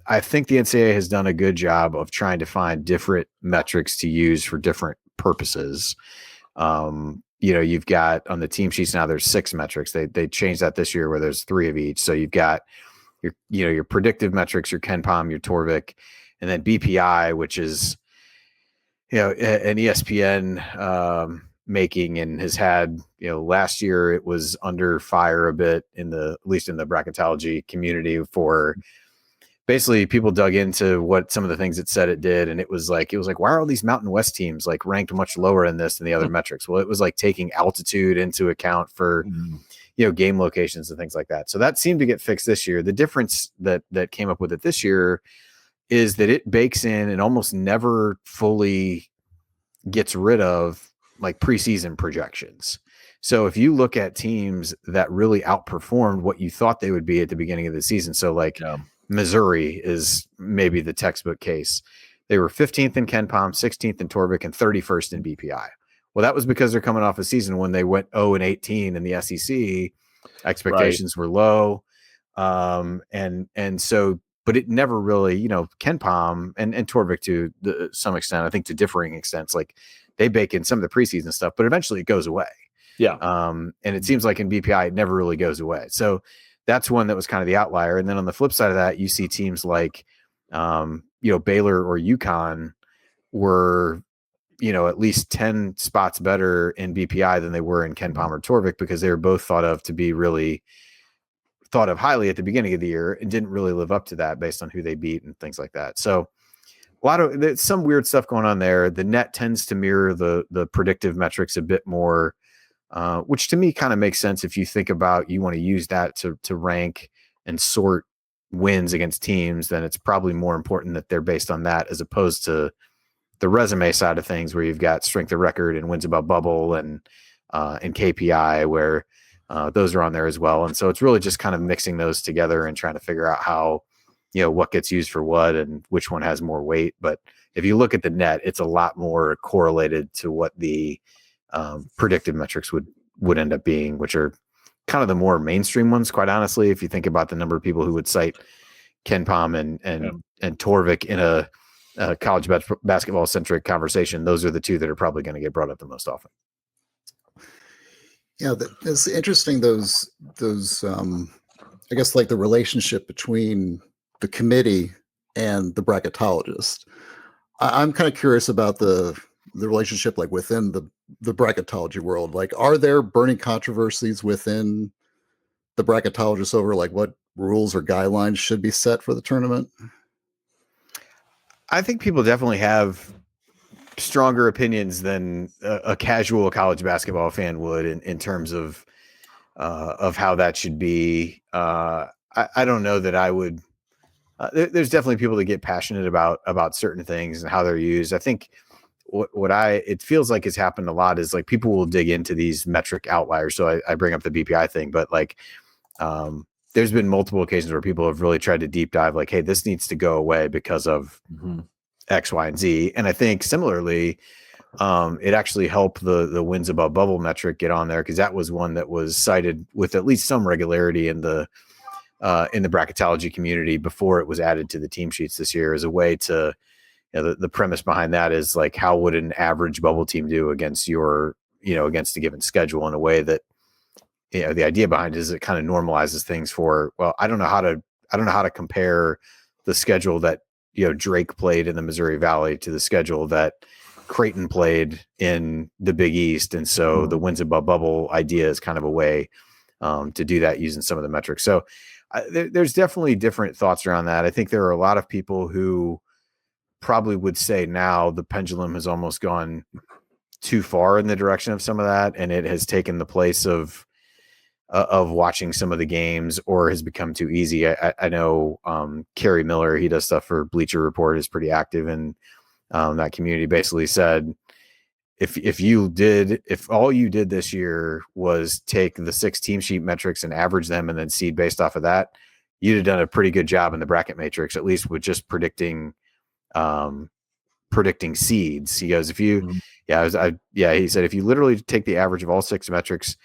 the NCAA has done a good job of trying to find different metrics to use for different purposes. You've got on the team sheets now, there's 6 metrics. They changed that this year where there's 3 of each. So you've got your predictive metrics, your Ken Pom, your Torvik, and then BPI, which is, an ESPN making, and has had, last year it was under fire a bit at least in the bracketology community, for basically people dug into what some of the things it said it did. And it was like, why are all these Mountain West teams like ranked much lower in this than the other metrics? Well, it was like taking altitude into account for, game locations and things like that. So that seemed to get fixed this year. The difference that came up with it this year is that it bakes in and almost never fully gets rid of like preseason projections. So if you look at teams that really outperformed what you thought they would be at the beginning of the season, so like Missouri is maybe the textbook case. They were 15th in Ken Pom, 16th in Torvik, and 31st in BPI. Well, that was because they're coming off a season when they went 0-18 in the SEC. Expectations were low. And so, but it never really, Ken Pom and Torvik to some extent, I think to differing extents, like they bake in some of the preseason stuff, but eventually it goes away. Yeah. And it seems like in BPI, it never really goes away. So that's one that was kind of the outlier. And then on the flip side of that, you see teams like, Baylor or UConn were, at least 10 spots better in BPI than they were in Ken Pom or Torvik, because they were both thought of highly at the beginning of the year and didn't really live up to that based on who they beat and things like that. So there's some weird stuff going on there. The net tends to mirror the predictive metrics a bit more, which to me kind of makes sense. If you think about, you want to use that to rank and sort wins against teams, then it's probably more important that they're based on that as opposed to the resume side of things, where you've got strength of record and wins above bubble and KPI, where Those are on there as well. And so it's really just kind of mixing those together and trying to figure out how, what gets used for what and which one has more weight. But if you look at the net, it's a lot more correlated to what the predictive metrics would end up being, which are kind of the more mainstream ones, quite honestly. If you think about the number of people who would cite Ken Pom and Torvik in a college basketball centric conversation, those are the two that are probably going to get brought up the most often. Yeah, it's interesting. Those I guess like the relationship between the committee and the bracketologist. I'm kind of curious about the relationship like within the bracketology world. Like, are there burning controversies within the bracketologists over like what rules or guidelines should be set for the tournament? I think people definitely have stronger opinions than a casual college basketball fan would in terms of how that should be. I don't know that I would. There's definitely people that get passionate about certain things and how they're used. I think it feels like has happened a lot is like people will dig into these metric outliers. So I bring up the BPI thing, but like there's been multiple occasions where people have really tried to deep dive like, hey, this needs to go away because of X, Y, and Z. And I think similarly, it actually helped the wins above bubble metric get on there because that was one that was cited with at least some regularity in the bracketology community before it was added to the team sheets this year as a way to, the premise behind that is like, how would an average bubble team do against against a given schedule in a way that, the idea behind it is it kind of normalizes things for, well, I don't know how to compare the schedule that, Drake played in the Missouri Valley to the schedule that Creighton played in the Big East. And so the wins above bubble idea is kind of a way to do that using some of the metrics. So there's definitely different thoughts around that. I think there are a lot of people who probably would say now the pendulum has almost gone too far in the direction of some of that. And it has taken the place of watching some of the games or has become too easy. I know Kerry Miller, he does stuff for Bleacher Report, is pretty active in that community, basically said, if all you did this year was take the 6 team sheet metrics and average them and then seed based off of that, you'd have done a pretty good job in the bracket matrix, at least with just predicting seeds. He goes, he said, if you literally take the average of all 6 metrics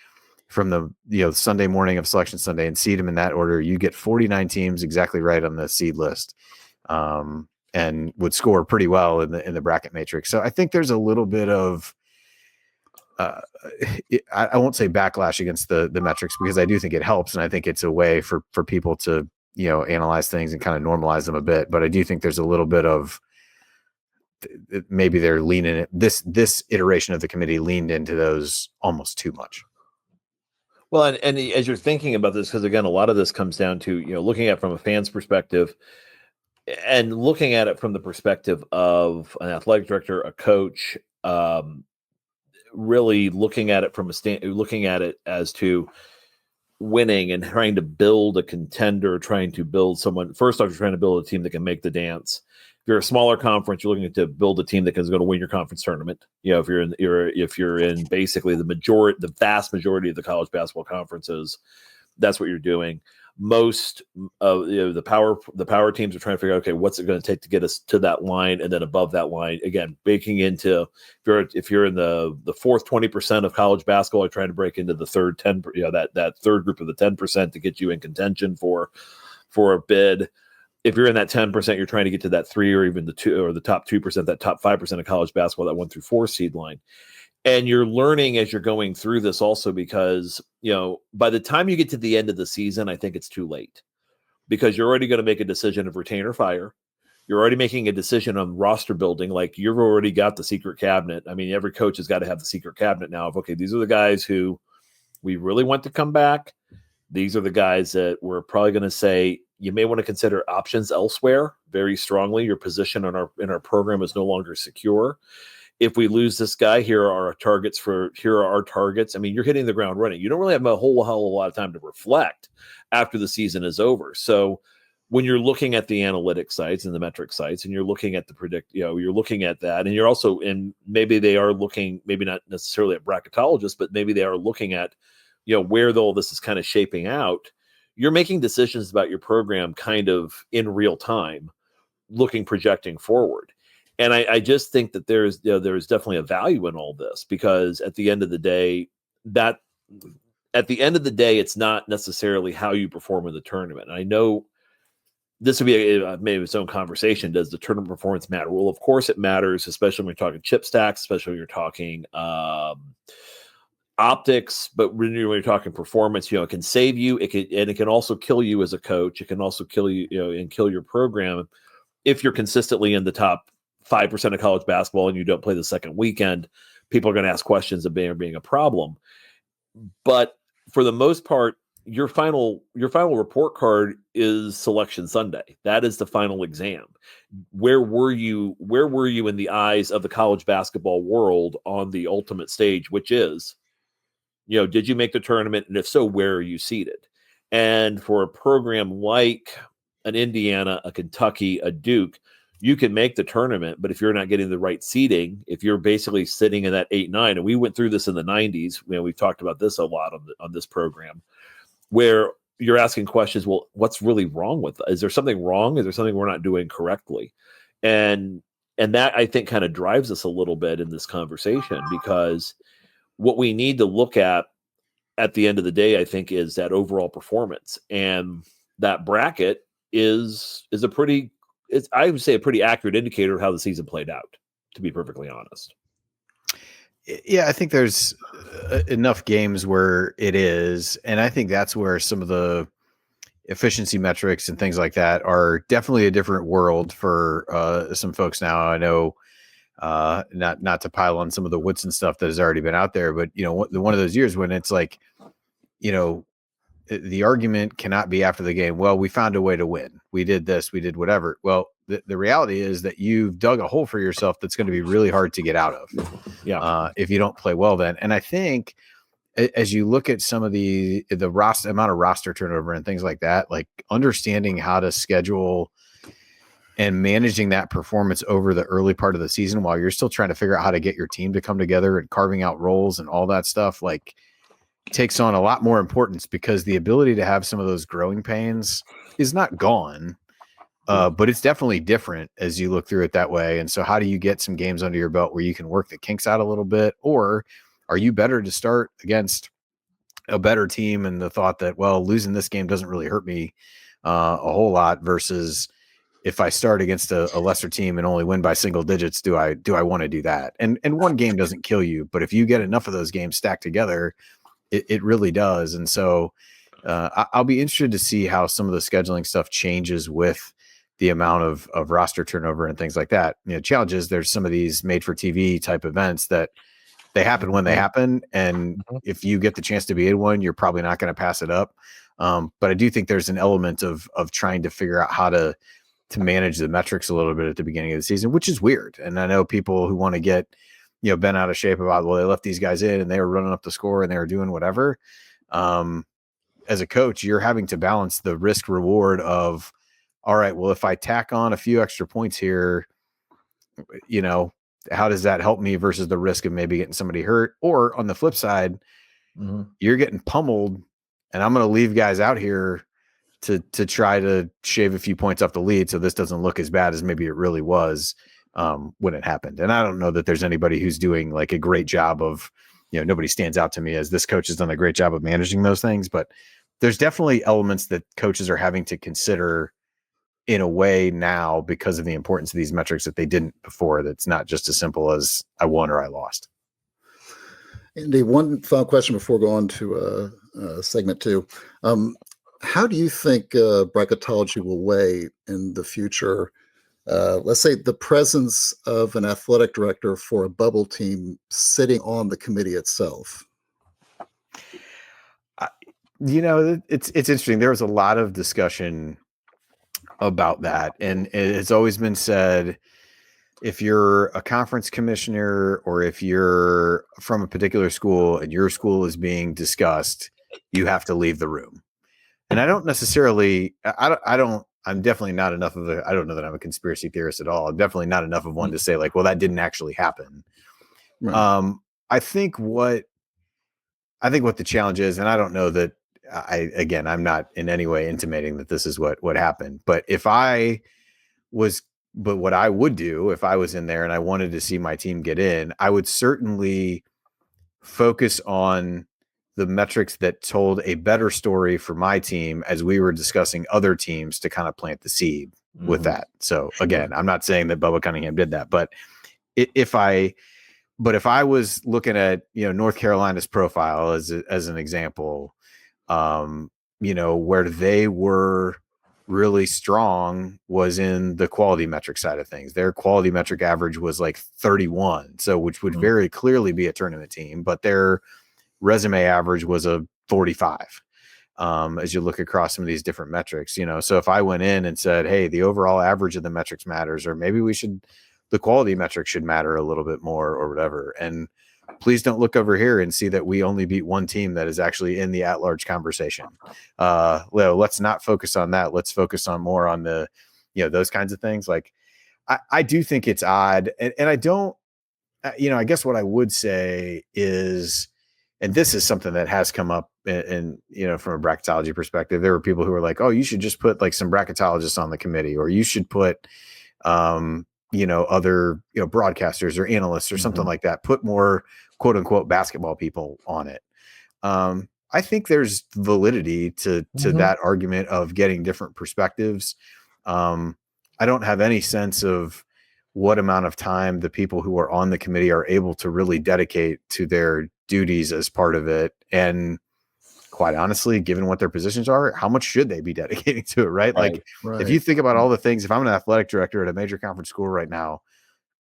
from the Sunday morning of Selection Sunday and seed them in that order, you get 49 teams exactly right on the seed list. And would score pretty well in the bracket matrix. So I think there's a little bit of, I won't say backlash against the metrics because I do think it helps. And I think it's a way for people to, analyze things and kind of normalize them a bit. But I do think there's a little bit of, maybe they're leaning it. This iteration of the committee leaned into those almost too much. Well, and as you're thinking about this, because again, a lot of this comes down to, looking at it from a fan's perspective, and looking at it from the perspective of an athletic director, a coach, really looking at it looking at it as to winning and trying to build a contender, trying to build someone. First off, you're trying to build a team that can make the dance. If you're a smaller conference, you're looking to build a team that is going to win your conference tournament. If you're in basically the vast majority of the college basketball conferences, that's what you're doing. Most of the power teams are trying to figure out, okay, what's it going to take to get us to that line, and then above that line, again, baking into if you're in the fourth 20% of college basketball, you're trying to break into the third 10, that third group of the 10% to get you in contention for a bid. If you're in that 10%, you're trying to get to that 3 or even the 2 or the top 2%, that top 5% of college basketball, that 1 through 4 seed line. And you're learning as you're going through this also because, by the time you get to the end of the season, I think it's too late because you're already going to make a decision of retain or fire. You're already making a decision on roster building. Like, you've already got the secret cabinet. I mean, every coach has got to have the secret cabinet now of, okay, these are the guys who we really want to come back. These are the guys that we're probably going to say, you may want to consider options elsewhere very strongly. Your position in our program is no longer secure. If we lose this guy, here are our targets. I mean, you're hitting the ground running. You don't really have a whole hell of a lot of time to reflect after the season is over. So when you're looking at the analytic sites and the metric sites, and you're looking at you're looking at that, and you're also maybe they are looking, maybe not necessarily at bracketologists, but maybe they are looking at where all this is kind of shaping out, you're making decisions about your program kind of in real time, projecting forward. And I just think that there's definitely a value in all this, because at the end of the day, it's not necessarily how you perform in the tournament. And I know this would be maybe its own conversation. Does the tournament performance matter? Well, of course it matters, especially when you're talking chip stacks, especially when you're talking optics. But when you're talking performance, it can save you. It can also kill you as a coach. It can also kill you, and kill your program if you're consistently in the top 5% of college basketball and you don't play the second weekend. People are going to ask questions of being a problem. But for the most part, your final report card is Selection Sunday. That is the final exam. Where were you in the eyes of the college basketball world on the ultimate stage, which is, did you make the tournament? And if so, where are you seated? And for a program like an Indiana, a Kentucky, a Duke, you can make the tournament, but if you're not getting the right seeding, if you're basically sitting in that 8-9, and we went through this in the 90s, we've talked about this a lot on this program, where you're asking questions, well, what's really wrong with that? Is there something wrong? Is there something we're not doing correctly? And that, I think, kind of drives us a little bit in this conversation, because what we need to look at the end of the day, I think, is that overall performance. And that bracket is I would say a pretty accurate indicator of how the season played out, to be perfectly honest. Yeah, I think there's enough games where it is. And I think that's where some of the efficiency metrics and things like that are definitely a different world for some folks now. I know not to pile on some of the Woodson stuff that has already been out there, but, one of those years when it's like, the argument cannot be after the game, well, we found a way to win. We did this, we did whatever. Well, the reality is that you've dug a hole for yourself that's going to be really hard to get out of. Yeah. If you don't play well then. And I think as you look at some of the amount of roster turnover and things like that, like understanding how to schedule and managing that performance over the early part of the season while you're still trying to figure out how to get your team to come together and carving out roles and all that stuff, like, takes on a lot more importance, because the ability to have some of those growing pains is not gone, but it's definitely different as you look through it that way. And so how do you get some games under your belt where you can work the kinks out a little bit? Or are you better to start against a better team and the thought that, well, losing this game doesn't really hurt me a whole lot, versus if I start against a lesser team and only win by single digits, do I want to do that? And one game doesn't kill you, but if you get enough of those games stacked together, it really does. And so I'll be interested to see how some of the scheduling stuff changes with the amount of roster turnover and things like that. Challenges, there's some of these made for TV type events that they happen when they happen. And if you get the chance to be in one, you're probably not going to pass it up. But I do think there's an element of trying to figure out how to manage the metrics a little bit at the beginning of the season, which is weird. And I know people who want to get, bent out of shape about, well, they left these guys in and they were running up the score and they were doing whatever. As a coach, you're having to balance the risk reward of, all right, well, if I tack on a few extra points here, how does that help me versus the risk of maybe getting somebody hurt? Or on the flip side, you're getting pummeled and I'm going to leave guys out here to try to shave a few points off the lead, so this doesn't look as bad as maybe it really was when it happened. And I don't know that there's anybody who's doing like a great job of, nobody stands out to me as this coach has done a great job of managing those things, but there's definitely elements that coaches are having to consider in a way now because of the importance of these metrics that they didn't before. That's not just as simple as I won or I lost. Andy, one final question before going to segment 2. How do you think bracketology will weigh in the future? Let's say the presence of an athletic director for a bubble team sitting on the committee itself. It's interesting. There was a lot of discussion about that, and it's always been said, if you're a conference commissioner or if you're from a particular school and your school is being discussed, you have to leave the room. And I don't necessarily, I'm definitely not enough of I don't know that I'm a conspiracy theorist at all. I'm definitely not enough of one to say like, well, that didn't actually happen. Right. I think I think what the challenge is, and I don't know that I'm not in any way intimating that this is what happened, but what I would do if I was in there and I wanted to see my team get in, I would certainly focus on the metrics that told a better story for my team as we were discussing other teams to kind of plant the seed with that. So again, I'm not saying that Bubba Cunningham did that, but if I was looking at, North Carolina's profile as an example, where they were really strong was in the quality metric side of things. Their quality metric average was like 31. So, which would very clearly be a tournament team, but their resume average was a 45. As you look across some of these different metrics, so if I went in and said, hey, the overall average of the metrics matters, or maybe the quality metrics should matter a little bit more or whatever. And please don't look over here and see that we only beat one team that is actually in the at-large conversation. Let's not focus on that. Let's focus on more on the, those kinds of things. Like, I do think it's odd. And I don't, I guess what I would say is, and this is something that has come up in from a bracketology perspective, there were people who were like, oh, you should just put like some bracketologists on the committee, or you should put, other, broadcasters or analysts or something like that, put more quote unquote basketball people on it. I think there's validity to that argument of getting different perspectives. I don't have any sense of what amount of time the people who are on the committee are able to really dedicate to their duties as part of it. And quite honestly, given what their positions are, how much should they be dedicating to it? Right. If you think about all the things, if I'm an athletic director at a major conference school right now,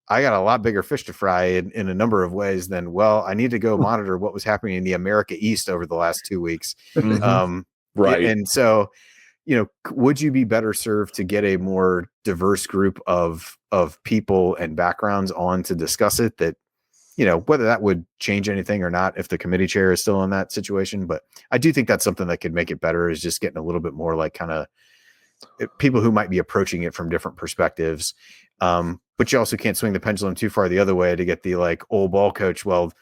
I got a lot bigger fish to fry in a number of ways than, I need to go monitor what was happening in the America East over the last 2 weeks. Right. And so, would you be better served to get a more diverse group of people and backgrounds on to discuss it, that, whether that would change anything or not if the committee chair is still in that situation. But I do think that's something that could make it better, is just getting a little bit more like kind of people who might be approaching it from different perspectives. But you also can't swing the pendulum too far the other way to get the like old ball coach. Well,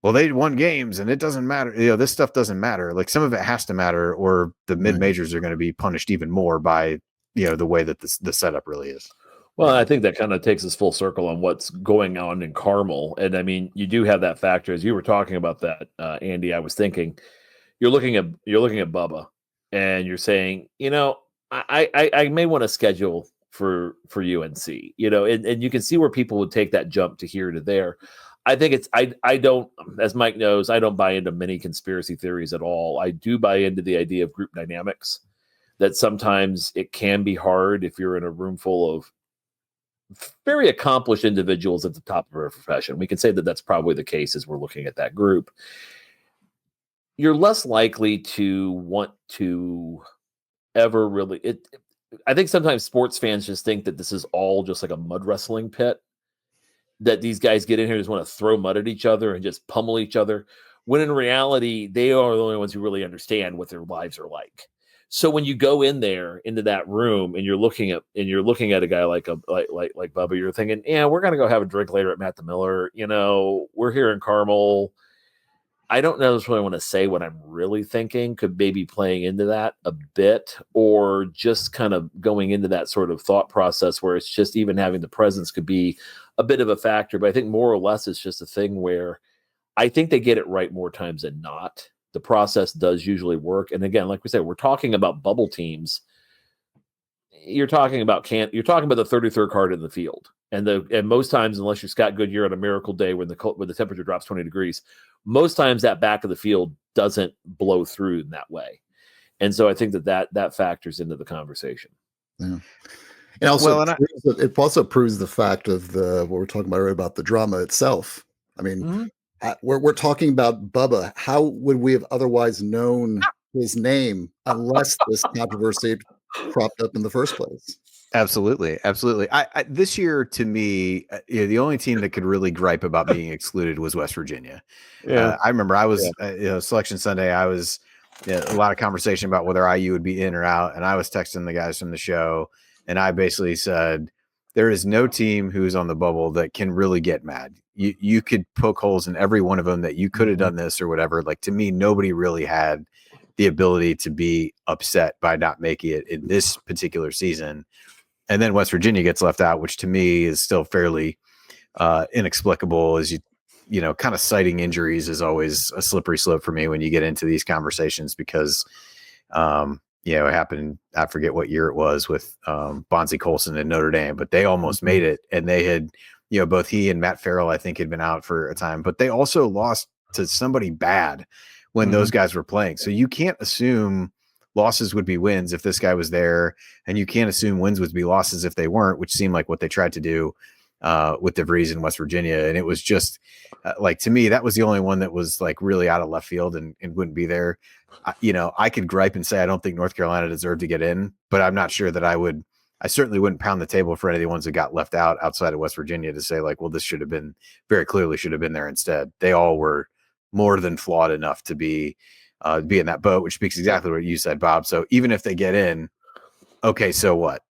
they won games and it doesn't matter. This stuff doesn't matter. Like, some of it has to matter, or the mid majors are going to be punished even more by, the way that the setup really is. Well, I think that kind of takes us full circle on what's going on in Carmel. And I mean, you do have that factor. As you were talking about that, Andy, I was thinking, you're looking at Bubba and you're saying, I may want to schedule for UNC, and you can see where people would take that jump to here to there. I think I don't, as Mike knows, I don't buy into many conspiracy theories at all. I do buy into the idea of group dynamics, that sometimes it can be hard if you're in a room full of very accomplished individuals at the top of our profession. We can say that that's probably the case as we're looking at that group. You're less likely to want to ever really I think sometimes sports fans just think that this is all just like a mud wrestling pit, that these guys get in here and just want to throw mud at each other and just pummel each other, when in reality, they are the only ones who really understand what their lives are like. So when you go in there into that room and you're looking at a guy like Bubba, you're thinking, yeah, we're going to go have a drink later at Matt the Miller. We're here in Carmel. I don't necessarily want to say what I'm really thinking, could maybe playing into that a bit, or just kind of going into that sort of thought process where it's just even having the presence could be a bit of a factor. But I think more or less it's just a thing where I think they get it right more times than not. The process does usually work. And again, like we said, we're talking about bubble teams. You're talking about the 33rd card in the field. And most times, unless you're Scott Goodyear on a miracle day when the temperature drops 20 degrees, most times that back of the field doesn't blow through in that way. And so I think that factors into the conversation. Yeah. And also, it also proves the fact of what we're talking about, right, about the drama itself. I mean, we're talking about Bubba. How would we have otherwise known his name unless this controversy cropped up in the first place? Absolutely. I this year, to me, the only team that could really gripe about being excluded was West Virginia. Yeah. I remember I was Selection Sunday. I was a lot of conversation about whether IU would be in or out, and I was texting the guys from the show, and I basically said, there is no team who's on the bubble that can really get mad. You could poke holes in every one of them that you could have done this or whatever. Like, to me, nobody really had the ability to be upset by not making it in this particular season. And then West Virginia gets left out, which to me is still fairly inexplicable. As you know, kind of citing injuries is always a slippery slope for me when you get into these conversations, because it happened. I forget what year it was with Bonzie Colson and Notre Dame, but they almost made it, and they had, both he and Matt Farrell, I think, had been out for a time, but they also lost to somebody bad when those guys were playing. So you can't assume losses would be wins if this guy was there, and you can't assume wins would be losses if they weren't, which seemed like what they tried to do with DeVries in West Virginia. And it was just like, to me, that was the only one that was like really out of left field and wouldn't be there. I could gripe and say I don't think North Carolina deserved to get in, but I'm not sure that I certainly wouldn't pound the table for any of the ones that got left out outside of West Virginia to say like, well, this should have been there instead. They all were more than flawed enough to be in that boat, which speaks exactly what you said, Bob. So even if they get in, okay, so what?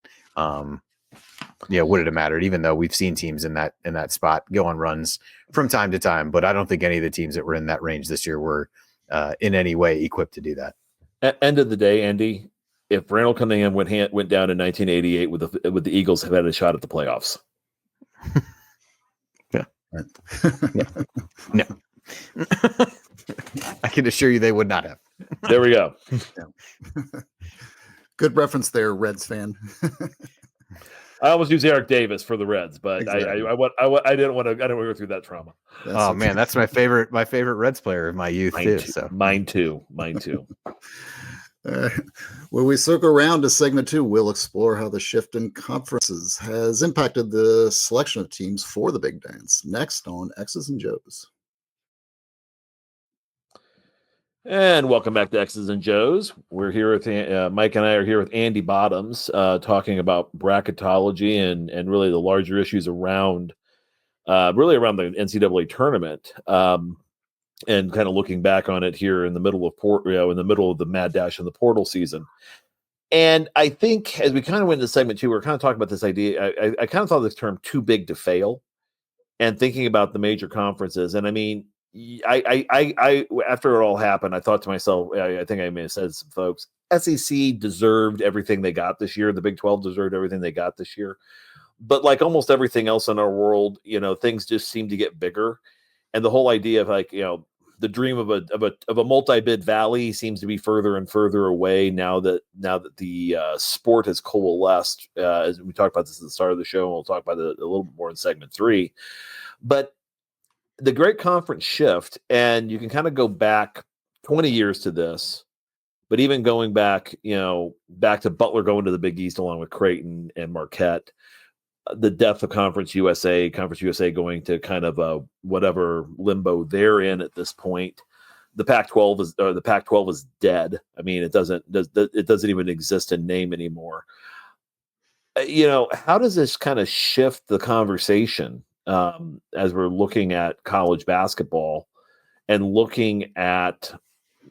Would it have mattered? Even though we've seen teams in that spot go on runs from time to time, but I don't think any of the teams that were in that range this year were in any way equipped to do that. At end of the day, Andy, if Randall Cunningham went down in 1988 with the Eagles, have had a shot at the playoffs. Yeah. No. I can assure you they would not have. There we go. Good reference there, Reds fan. I almost use Eric Davis for the Reds, but Exactly. I didn't want to go through that trauma. Man, that's my favorite Reds player of my youth too. So mine too. When we circle around to segment 2, we'll explore how the shift in conferences has impacted the selection of teams for the Big Dance. Next on X's and Joes. And welcome back to X's and Joes. We're here with Mike and I are here with Andy Bottoms, talking about bracketology and really the larger issues around the NCAA tournament, and kind of looking back on it here in the middle of in the middle of the mad dash in the portal season. And I think as we kind of went into segment 2, we were kind of talking about this idea. I kind of thought this term "too big to fail," and thinking about the major conferences. And I mean, I after it all happened, I thought to myself, I think I may have said to some folks, SEC deserved everything they got this year. The Big 12 deserved everything they got this year. But like almost everything else in our world, things just seem to get bigger. And the whole idea of the dream of a multi-bid valley seems to be further and further away now that the sport has coalesced. As we talked about this at the start of the show, and we'll talk about it a little bit more in segment 3. But the great conference shift, and you can kind of go back 20 years to this, but even going back, back to Butler going to the Big East along with Creighton and Marquette, the death of Conference USA going to kind of whatever limbo they're in at this point. The Pac-12 is dead. I mean, it doesn't even exist in name anymore. How does this kind of shift the conversation as we're looking at college basketball and looking at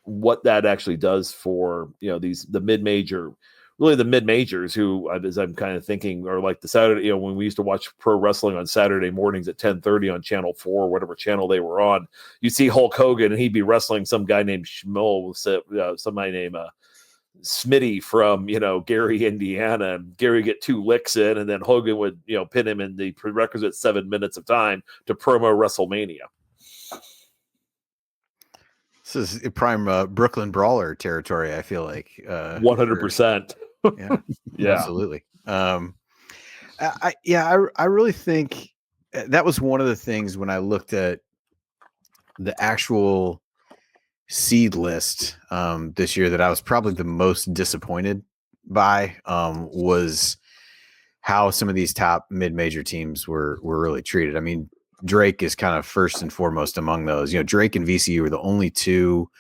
what that actually does for the mid-majors who, as I'm kind of thinking, are like the Saturday, when we used to watch pro wrestling on Saturday mornings at 10:30 on Channel 4, whatever channel they were on, you'd see Hulk Hogan and he'd be wrestling some guy named somebody named Smitty from Gary, Indiana, and Gary get 2 licks in, and then Hogan would pin him in the prerequisite 7 minutes of time to promo WrestleMania. This is prime Brooklyn Brawler territory, I feel like. 100%. Yeah, absolutely. I really think that was one of the things when I looked at the actual seed list this year that I was probably the most disappointed by, was how some of these top mid-major teams were really treated. I mean, Drake is kind of first and foremost among those. Drake and VCU were the only 2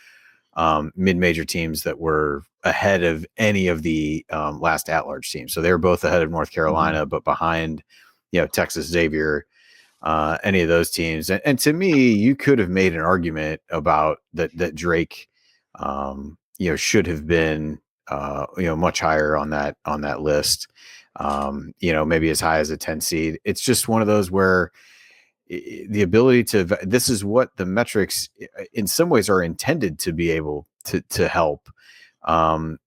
mid-major teams that were ahead of any of the last at-large teams. So they were both ahead of North Carolina, but behind, Texas, Xavier, any of those teams. And to me, you could have made an argument about that Drake, should have been, much higher on that list. maybe as high as a 10 seed. It's just one of those where the ability to, this is what the metrics in some ways are intended to be able to help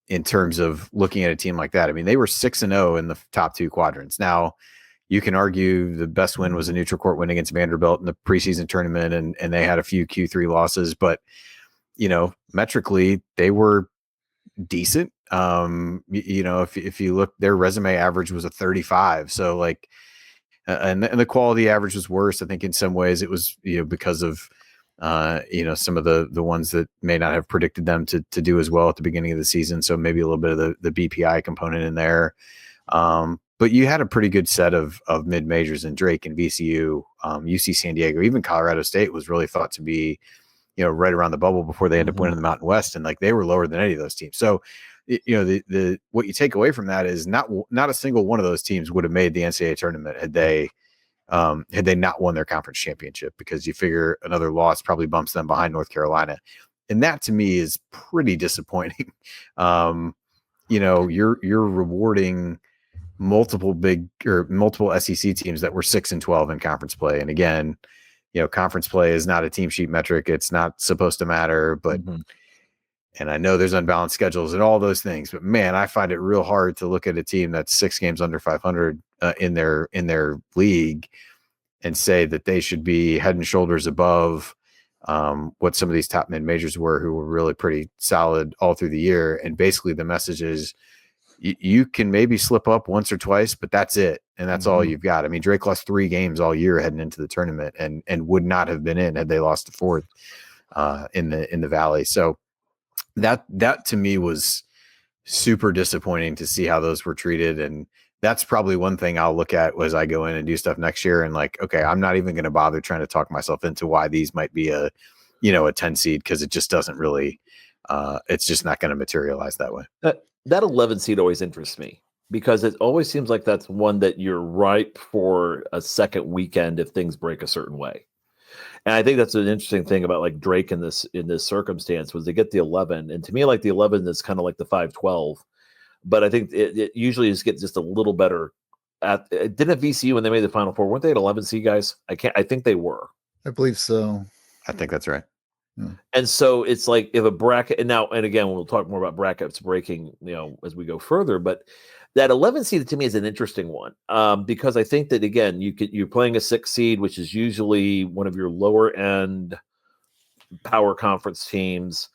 in terms of looking at a team like that. I mean, they were 6-0 in the top two quadrants. Now, you can argue the best win was a neutral court win against Vanderbilt in the preseason tournament, and they had a few Q3 losses, but metrically they were decent. If you look, their resume average was a 35. So like, and the quality average was worse. I think in some ways it was, because of, some of the ones that may not have predicted them to do as well at the beginning of the season. So maybe a little bit of the BPI component in there. But you had a pretty good set of mid majors in Drake and VCU, UC San Diego, even Colorado State was really thought to be, right around the bubble before they end up winning the Mountain West. And like, they were lower than any of those teams. So, the what you take away from that is not a single one of those teams would have made the NCAA tournament had they not won their conference championship, because you figure another loss probably bumps them behind North Carolina. And that to me is pretty disappointing. You're rewarding multiple SEC teams that were 6-12 in conference play. And again, conference play is not a team sheet metric. It's not supposed to matter, but and I know there's unbalanced schedules and all those things, but man, I find it real hard to look at a team that's 6 games under 500 in their league and say that they should be head and shoulders above what some of these top mid majors were, who were really pretty solid all through the year. And basically the message is you can maybe slip up once or twice, but that's it. And that's all you've got. I mean, Drake lost 3 games all year heading into the tournament and would not have been in had they lost the 4th in the Valley. So that to me was super disappointing to see how those were treated. And that's probably one thing I'll look at as I go in and do stuff next year. And like, okay, I'm not even going to bother trying to talk myself into why these might be a 10 seed, because it just doesn't really, it's just not going to materialize that way. That 11 seed always interests me, because it always seems like that's one that you're ripe for a second weekend if things break a certain way. And I think that's an interesting thing about like Drake in this circumstance was they get the 11. And to me, like the 11 is kind of like the 5-12. But I think it usually gets just a little better. Didn't VCU when they made the Final Four, weren't they at 11 seed, guys? I think they were. I believe so. I think that's right. Yeah. And so it's like if a bracket, and again, we'll talk more about brackets breaking, as we go further, but that 11 seed to me is an interesting one because I think that, again, you're playing a 6 seed, which is usually one of your lower end power conference teams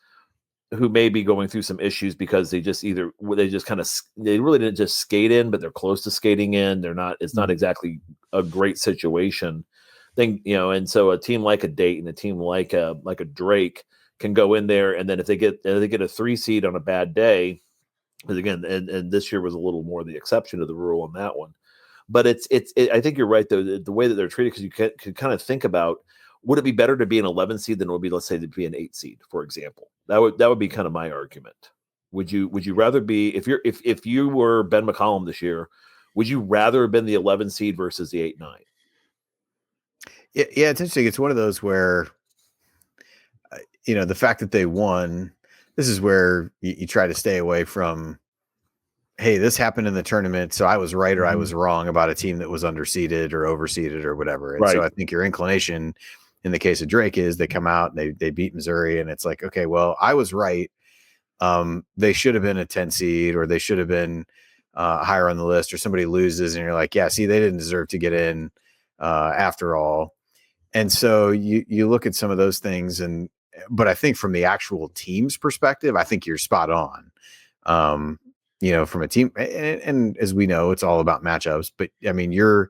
who may be going through some issues because they really didn't just skate in, but they're close to skating in. It's not exactly a great situation. And so a team like a Dayton, a team like a Drake can go in there, and then if they get a 3 seed on a bad day, because again, and this year was a little more the exception to the rule on that one. But I think you're right though, the way that they're treated, because you can kind of think about, would it be better to be an 11 seed than it would be, let's say, to be an 8 seed, for example? That would be kind of my argument. Would you rather be, if you were Ben McCollum this year, would you rather have been the 11 seed versus the 8-9? Yeah, it's interesting. It's one of those where, the fact that they won, this is where you try to stay away from, hey, this happened in the tournament, so I was right or I was wrong about a team that was underseeded or overseeded or whatever. And so I think your inclination in the case of Drake is they come out and they beat Missouri, and it's like, okay, well, I was right. They should have been a 10 seed, or they should have been higher on the list, or somebody loses and you're like, yeah, see, they didn't deserve to get in after all. And so you look at some of those things, but I think from the actual team's perspective, I think you're spot on. From a team, and as we know, it's all about matchups. But I mean, you're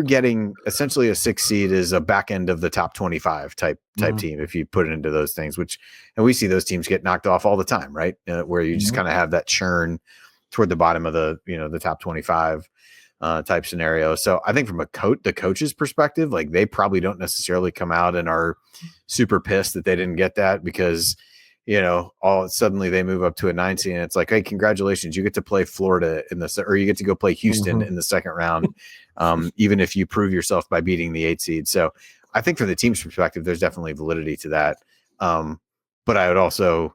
getting essentially a 6 seed is a back end of the top 25 type team if you put it into those things. And we see those teams get knocked off all the time, right? Where you just kind of have that churn toward the bottom of the top 25. Type scenario. So I think from the coach's perspective, like they probably don't necessarily come out and are super pissed that they didn't get that, because all suddenly they move up to a 9 seed and it's like, hey, congratulations, you get to play Florida or you get to go play Houston in the second round, even if you prove yourself by beating the 8 seed. So I think from the team's perspective, there's definitely validity to that. But I would also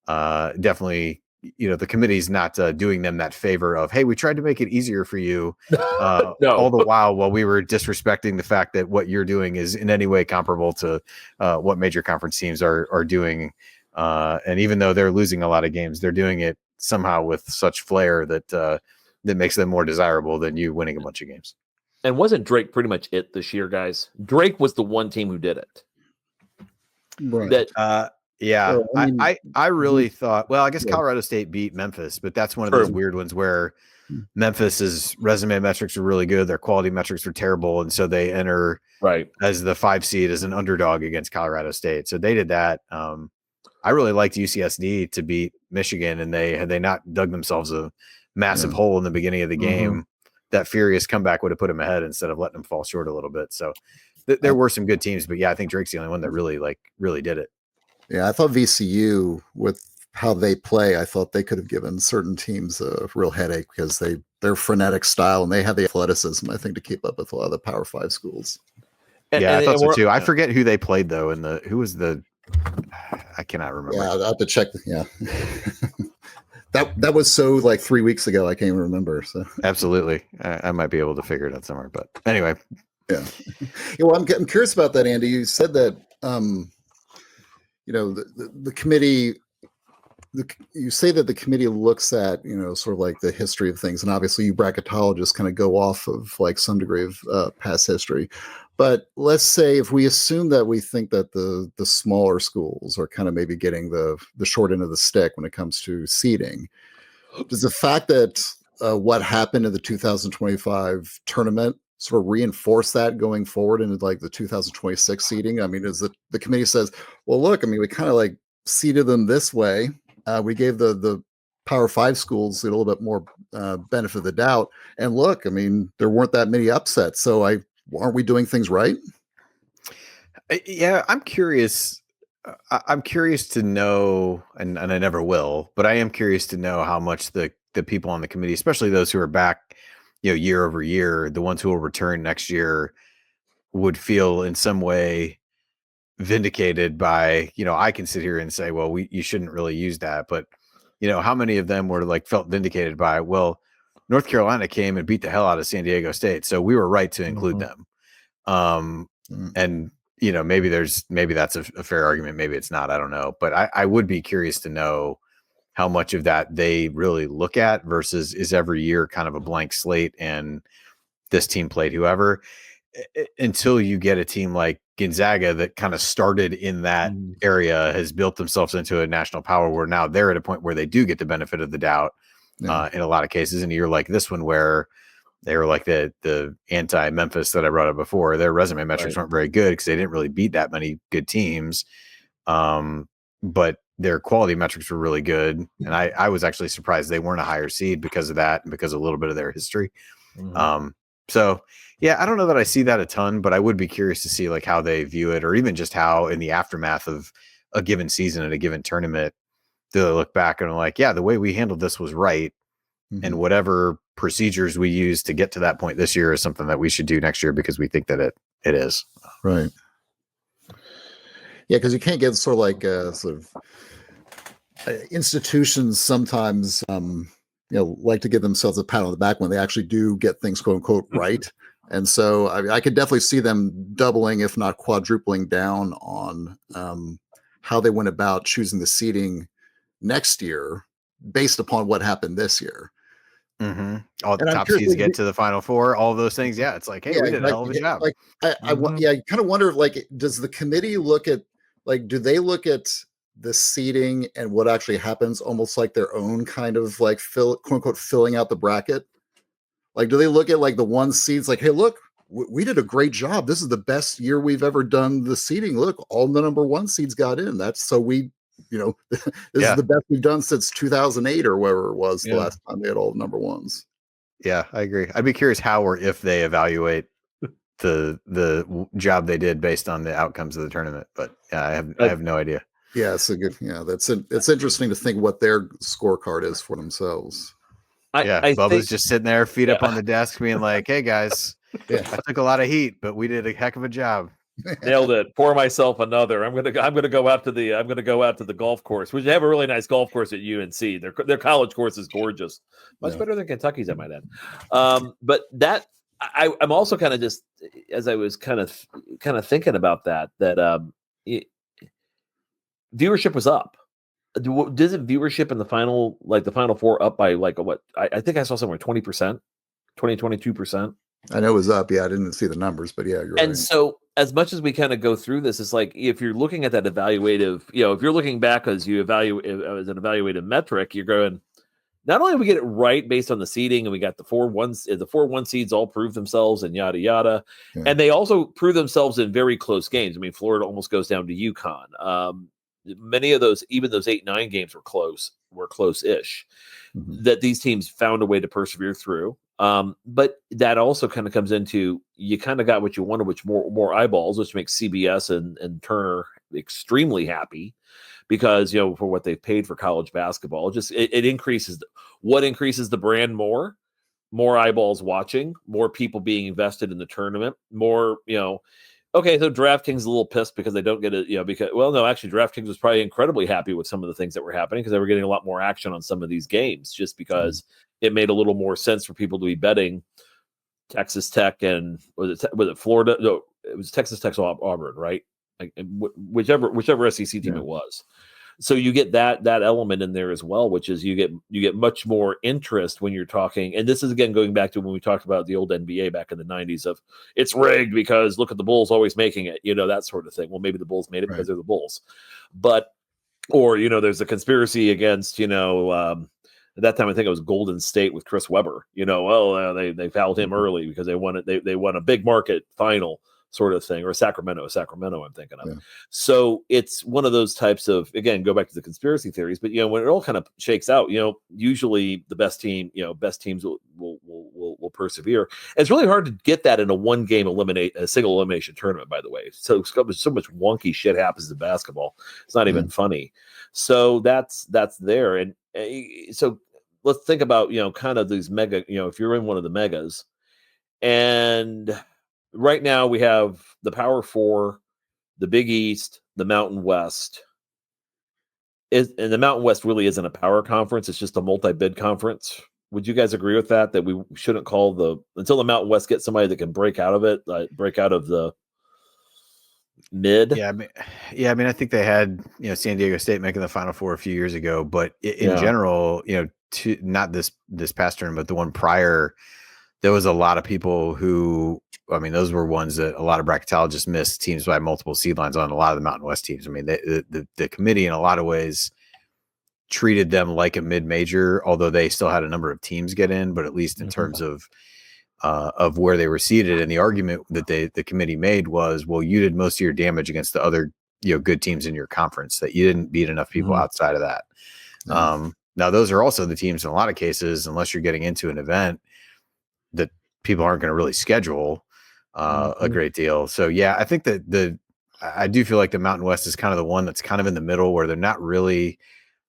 definitely the committee's not doing them that favor of, hey, we tried to make it easier for you, No. all the while we were disrespecting the fact that what you're doing is in any way comparable to what major conference teams are doing. And even though they're losing a lot of games, they're doing it somehow with such flair that makes them more desirable than you winning a bunch of games. And wasn't Drake pretty much it this year, guys? Drake was the one team who did it. Right. Yeah, Well, I mean, I really thought, well, I guess Colorado State beat Memphis, but that's one of those weird ones where Memphis's resume metrics are really good. Their quality metrics are terrible. And so they enter as the 5 seed as an underdog against Colorado State. So they did that. I really liked UCSD to beat Michigan, and had they not dug themselves a massive hole in the beginning of the game, that furious comeback would have put them ahead instead of letting them fall short a little bit. So there were some good teams, but yeah, I think Drake's the only one that really did it. Yeah, I thought VCU, with how they play, I thought they could have given certain teams a real headache because they're frenetic style and they have the athleticism, I think, to keep up with a lot of the Power 5 schools. I thought so too. I forget who they played though. I cannot remember. Yeah, I'll have to check. Yeah. That was so like 3 weeks ago. I can't even remember. So absolutely. I might be able to figure it out somewhere, but anyway. Yeah. Well, I'm curious about that, Andy. You said that, the committee, you say that the committee looks at, sort of like the history of things. And obviously you bracketologists kind of go off of like some degree of past history. But let's say if we assume that we think that the smaller schools are kind of maybe getting the short end of the stick when it comes to seeding, does the fact that what happened in the 2025 tournament sort of reinforce that going forward into like the 2026 seeding? I mean, is the committee says, well, look, I mean, we kind of like seeded them this way. We gave the Power 5 schools a little bit more benefit of the doubt. And look, I mean, there weren't that many upsets. So aren't we doing things right? Yeah, I'm curious. I'm curious to know, and I never will, but I am curious to know how much the people on the committee, especially those who are back, year over year, the ones who will return next year, would feel in some way vindicated by, I can sit here and say, well, you shouldn't really use that. But, how many of them were like felt vindicated by, well, North Carolina came and beat the hell out of San Diego State, so we were right to include them. And, maybe that's a fair argument. Maybe it's not. I don't know. But I would be curious to know how much of that they really look at versus is every year kind of a blank slate and this team played whoever, until you get a team like Gonzaga that kind of started in that area, has built themselves into a national power where now they're at a point where they do get the benefit of the doubt in a lot of cases. And you're like this one where they were like the anti-Memphis that I brought up before. Their resume metrics weren't very good because they didn't really beat that many good teams. But their quality metrics were really good. And I was actually surprised they weren't a higher seed because of that and because of a little bit of their history. So yeah, I don't know that I see that a ton, but I would be curious to see like how they view it, or even just how in the aftermath of a given season at a given tournament, do they look back and are like, yeah, the way we handled this was right. And whatever procedures we use to get to that point this year is something that we should do next year because we think that it is. Right. Yeah, because you can't get sort of like institutions sometimes like to give themselves a pat on the back when they actually do get things quote unquote right. And so I could definitely see them doubling, if not quadrupling down on how they went about choosing the seeding next year based upon what happened this year. All the top seeds get to the Final Four, all of those things. Yeah, it's like, hey, we did a hell of a job. Like, I kind of wonder, like, does the committee look at, like, do they look at the seeding and what actually happens almost like their own kind of like quote unquote filling out the bracket? Like, do they look at like the one seeds like, hey, look, we did a great job. This is the best year we've ever done the seeding. Look, all the number one seeds got in. That's so we, this is the best we've done since 2008 or wherever it was the last time they had all the number ones. Yeah, I agree. I'd be curious how or if they evaluate the job they did based on the outcomes of the tournament. But yeah, I have no idea. Yeah, it's a good. Yeah, it's interesting to think what their scorecard is for themselves. I Bubba's just sitting there, feet up on the desk, being like, "Hey guys, I took a lot of heat, but we did a heck of a job." Nailed it. Pour myself another. I'm gonna go out to the golf course, which they have a really nice golf course at UNC. Their college course is gorgeous, much better than Kentucky's, I might add. But that I'm also kind of just, as I was kind of thinking about that viewership was up. Isn't viewership in the final four up by like what? I think I saw somewhere 20%, 22%. I know it was up. Yeah, I didn't see the numbers, but yeah, you're right. And so, as much as we kind of go through this, it's like if you're looking at that evaluative, if you're looking back as you evaluate as an evaluative metric, you're going. Not only do we get it right based on the seeding, and we got the 4-1 seeds all prove themselves and yada yada, and they also prove themselves in very close games. I mean, Florida almost goes down to UConn. Many of those, even those 8-9 games, were close-ish. That these teams found a way to persevere through. But that also kind of comes into, you kind of got what you wanted, which more eyeballs, which makes CBS and Turner extremely happy, because for what they've paid for college basketball, just it increases the brand more eyeballs watching, more people being invested in the tournament, more Okay, so DraftKings is a little pissed because they don't get it, actually DraftKings was probably incredibly happy with some of the things that were happening because they were getting a lot more action on some of these games, just because it made a little more sense for people to be betting Texas Tech and was it Florida? No, it was Texas Tech's Auburn, right? Like, whichever SEC team it was. So you get that element in there as well, which is you get much more interest when you're talking. And this is again going back to when we talked about the old NBA back in the 90s of it's rigged because look at the Bulls always making it, that sort of thing. Well, maybe the Bulls made it because they're the Bulls, or there's a conspiracy against at that time I think it was Golden State with Chris Webber. They fouled him early because they won it. They won a big market final sort of thing, or Sacramento I'm thinking of. So it's one of those types of, again, go back to the conspiracy theories, but when it all kind of shakes out, usually the best teams will persevere. And it's really hard to get that in a single elimination tournament, by the way. So much wonky shit happens in basketball. It's not even funny. So that's there. And so let's think about, kind of these mega, if you're in one of the megas, and right now we have the Power Four, the Big East, the Mountain West. And the Mountain West really isn't a power conference. It's just a multi-bid conference. Would you guys agree with that? That we shouldn't call until the Mountain West gets somebody that can break out of it, break out of the mid? Yeah, I mean, I think they had, San Diego State making the Final Four a few years ago, but in general, not this past tournament, but the one prior, there was a lot of people who, those were ones that a lot of bracketologists missed teams by multiple seed lines on a lot of the Mountain West teams. The committee in a lot of ways treated them like a mid-major, although they still had a number of teams get in, but at least in terms of where they were seated. And the argument that the committee made was, well, you did most of your damage against the other, good teams in your conference, that you didn't beat enough people outside of that. Now those are also the teams in a lot of cases, unless you're getting into an event that people aren't going to really schedule a great deal. So yeah, I think that I do feel like the Mountain West is kind of the one that's kind of in the middle, where they're not really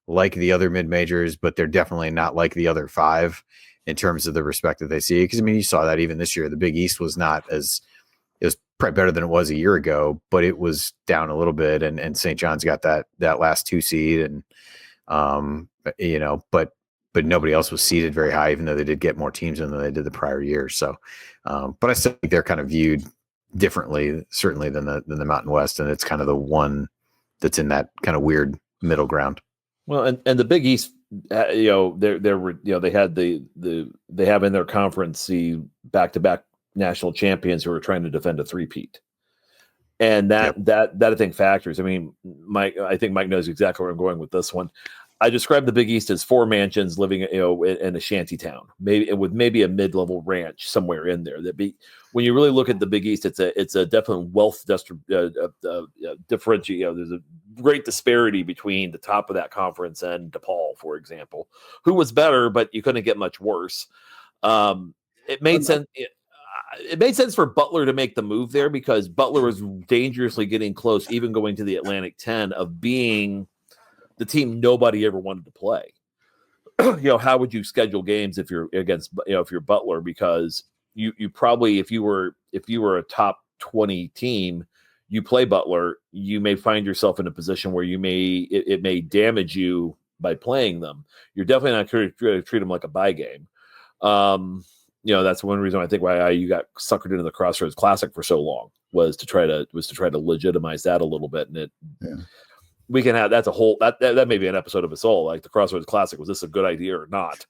like the other mid majors, but they're definitely not like the other five in terms of the respect that they see. Because you saw that even this year, the Big East was not it was probably better than it was a year ago, but it was down a little bit. And St. John's got that last 2 seed, and but nobody else was seeded very high, even though they did get more teams in than they did the prior year. So, but I still think they're kind of viewed differently, certainly than the Mountain West, and it's kind of the one that's in that kind of weird middle ground. Well, and the Big East, they had they have in their conference the back-to-back national champions who are trying to defend a three-peat. And that I think factors. I think Mike knows exactly where I'm going with this one. I describe the Big East as 4 mansions living, in a shanty town, maybe a mid-level ranch somewhere in there. When you really look at the Big East, it's a definite wealth differentiate. There's a great disparity between the top of that conference and DePaul, for example, who was better, but you couldn't get much worse. It made sense. It made sense for Butler to make the move there because Butler was dangerously getting close, even going to the Atlantic 10, of being the team nobody ever wanted to play. How would you schedule games if you're against, if you're Butler? Because you probably, if you were a top 20 team, you play Butler, you may find yourself in a position where it may damage you by playing them. You're definitely not going to treat them like a bye game. That's one reason I think why you got suckered into the Crossroads Classic for so long was to try to legitimize that a little bit. And we can have, that's a whole, that may be an episode of its all, like the Crossroads Classic. Was this a good idea or not?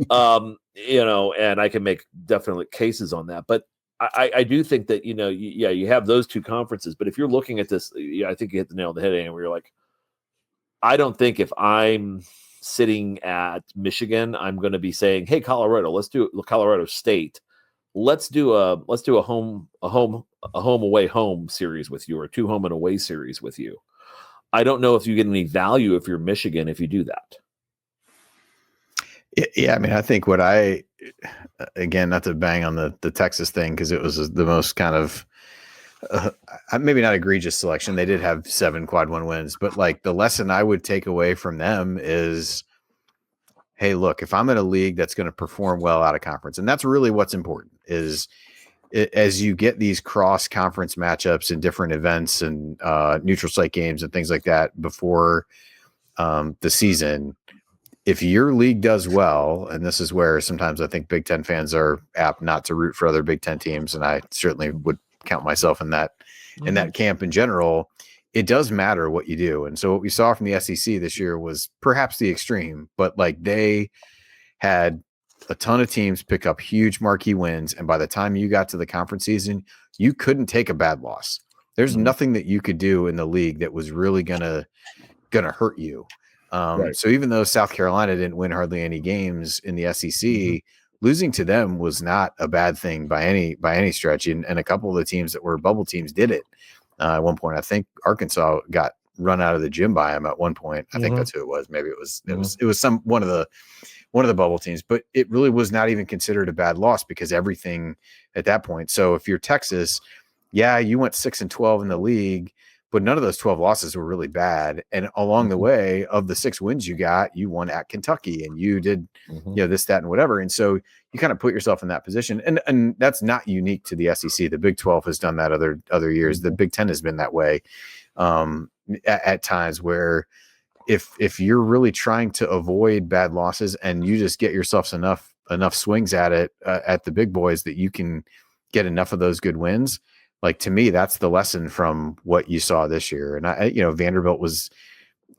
And I can make definitely cases on that, but I do think that, you have those two conferences, but if you're looking at this, I think you hit the nail on the head, and where you're like, I don't think if I'm sitting at Michigan, I'm going to be saying, "Hey, Colorado, let's do Colorado State. Let's do a home away home series with you, or 2 home and away series with you." I don't know if you get any value if you're Michigan if you do that. Yeah, I mean, I think again, not to bang on the Texas thing, because it was the most kind of maybe not egregious selection. They did have 7 quad 1 wins, but like the lesson I would take away from them is, hey, look, if I'm in a league that's going to perform well out of conference, and that's really what's important, is as you get these cross conference matchups in different events and neutral site games and things like that before the season, if your league does well, and this is where sometimes I think Big Ten fans are apt not to root for other Big Ten teams, and I certainly would count myself in that camp in general, it does matter what you do. And so what we saw from the SEC this year was perhaps the extreme, but like they had a ton of teams pick up huge marquee wins, and by the time you got to the conference season, you couldn't take a bad loss. There's nothing that you could do in the league that was really gonna hurt you. So even though South Carolina didn't win hardly any games in the SEC, losing to them was not a bad thing by any stretch. And a couple of the teams that were bubble teams did it at one point. I think Arkansas got run out of the gym by them at one point. I think that's who it was. Maybe it was one of the bubble teams, but it really was not even considered a bad loss because everything at that point. So if you're Texas, you went 6-12 in the league, but none of those 12 losses were really bad. And along the way, of the 6 wins you got, you won at Kentucky and you did, this, that, and whatever. And so you kind of put yourself in that position. And that's not unique to the SEC. The Big 12 has done that other years. The Big 10 has been that way at times, where if you're really trying to avoid bad losses and you just get yourself enough swings at it at the big boys that you can get enough of those good wins. Like, to me, that's the lesson from what you saw this year. And Vanderbilt was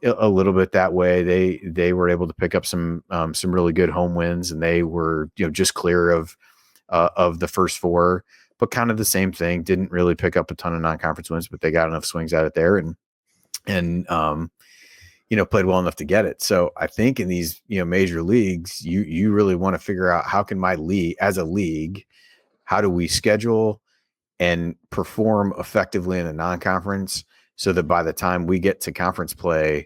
a little bit that way. They were able to pick up some really good home wins, and they were, just clear of the first 4, but kind of the same thing. Didn't really pick up a ton of non-conference wins, but they got enough swings at it there and played well enough to get it. So I think in these, major leagues, you really want to figure out, how can my league, as a league, how do we schedule and perform effectively in a non-conference so that by the time we get to conference play,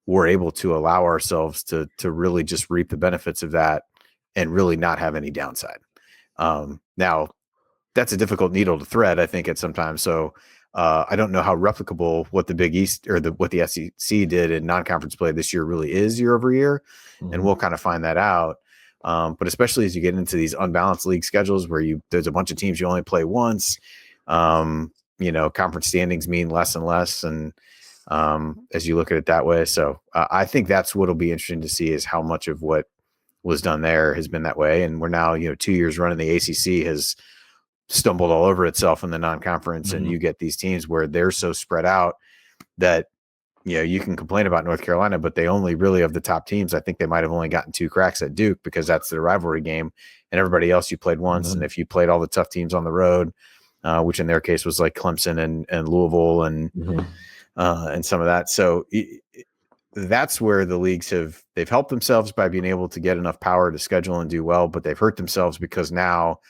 we're able to allow ourselves to really just reap the benefits of that and really not have any downside. Now, that's a difficult needle to thread, I think, at some time. So I don't know how replicable what the Big East or what the SEC did in non-conference play this year really is year over year, and we'll kind of find that out. But especially as you get into these unbalanced league schedules where there's a bunch of teams you only play once, conference standings mean less and less. And as you look at it that way. So I think that's what'll be interesting to see, is how much of what was done there has been that way. And we're now, 2 years running, the ACC has stumbled all over itself in the non-conference, and you get these teams where they're so spread out that, you can complain about North Carolina, but they only really, of the top teams, I think they might have only gotten 2 cracks at Duke because that's their rivalry game, and everybody else you played once. And if you played all the tough teams on the road, which in their case was like Clemson and Louisville and some of that. So that's where the leagues they've helped themselves by being able to get enough power to schedule and do well, but they've hurt themselves because now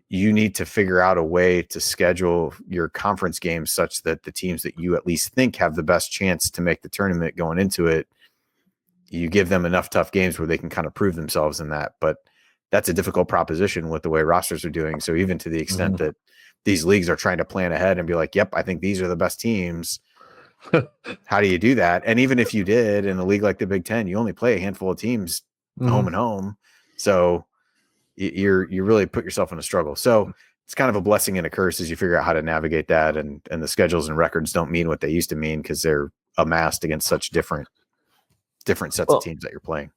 you need to figure out a way to schedule your conference games such that the teams that you at least think have the best chance to make the tournament going into it, you give them enough tough games where they can kind of prove themselves in that. But that's a difficult proposition with the way rosters are doing. So even to the extent that these leagues are trying to plan ahead and be like, yep, I think these are the best teams. How do you do that? And even if you did in a league like the Big Ten, you only play a handful of teams home and home. So you really put yourself in a struggle. So it's kind of a blessing and a curse as you figure out how to navigate that. And the schedules and records don't mean what they used to mean because they're amassed against such different sets of teams that you're playing.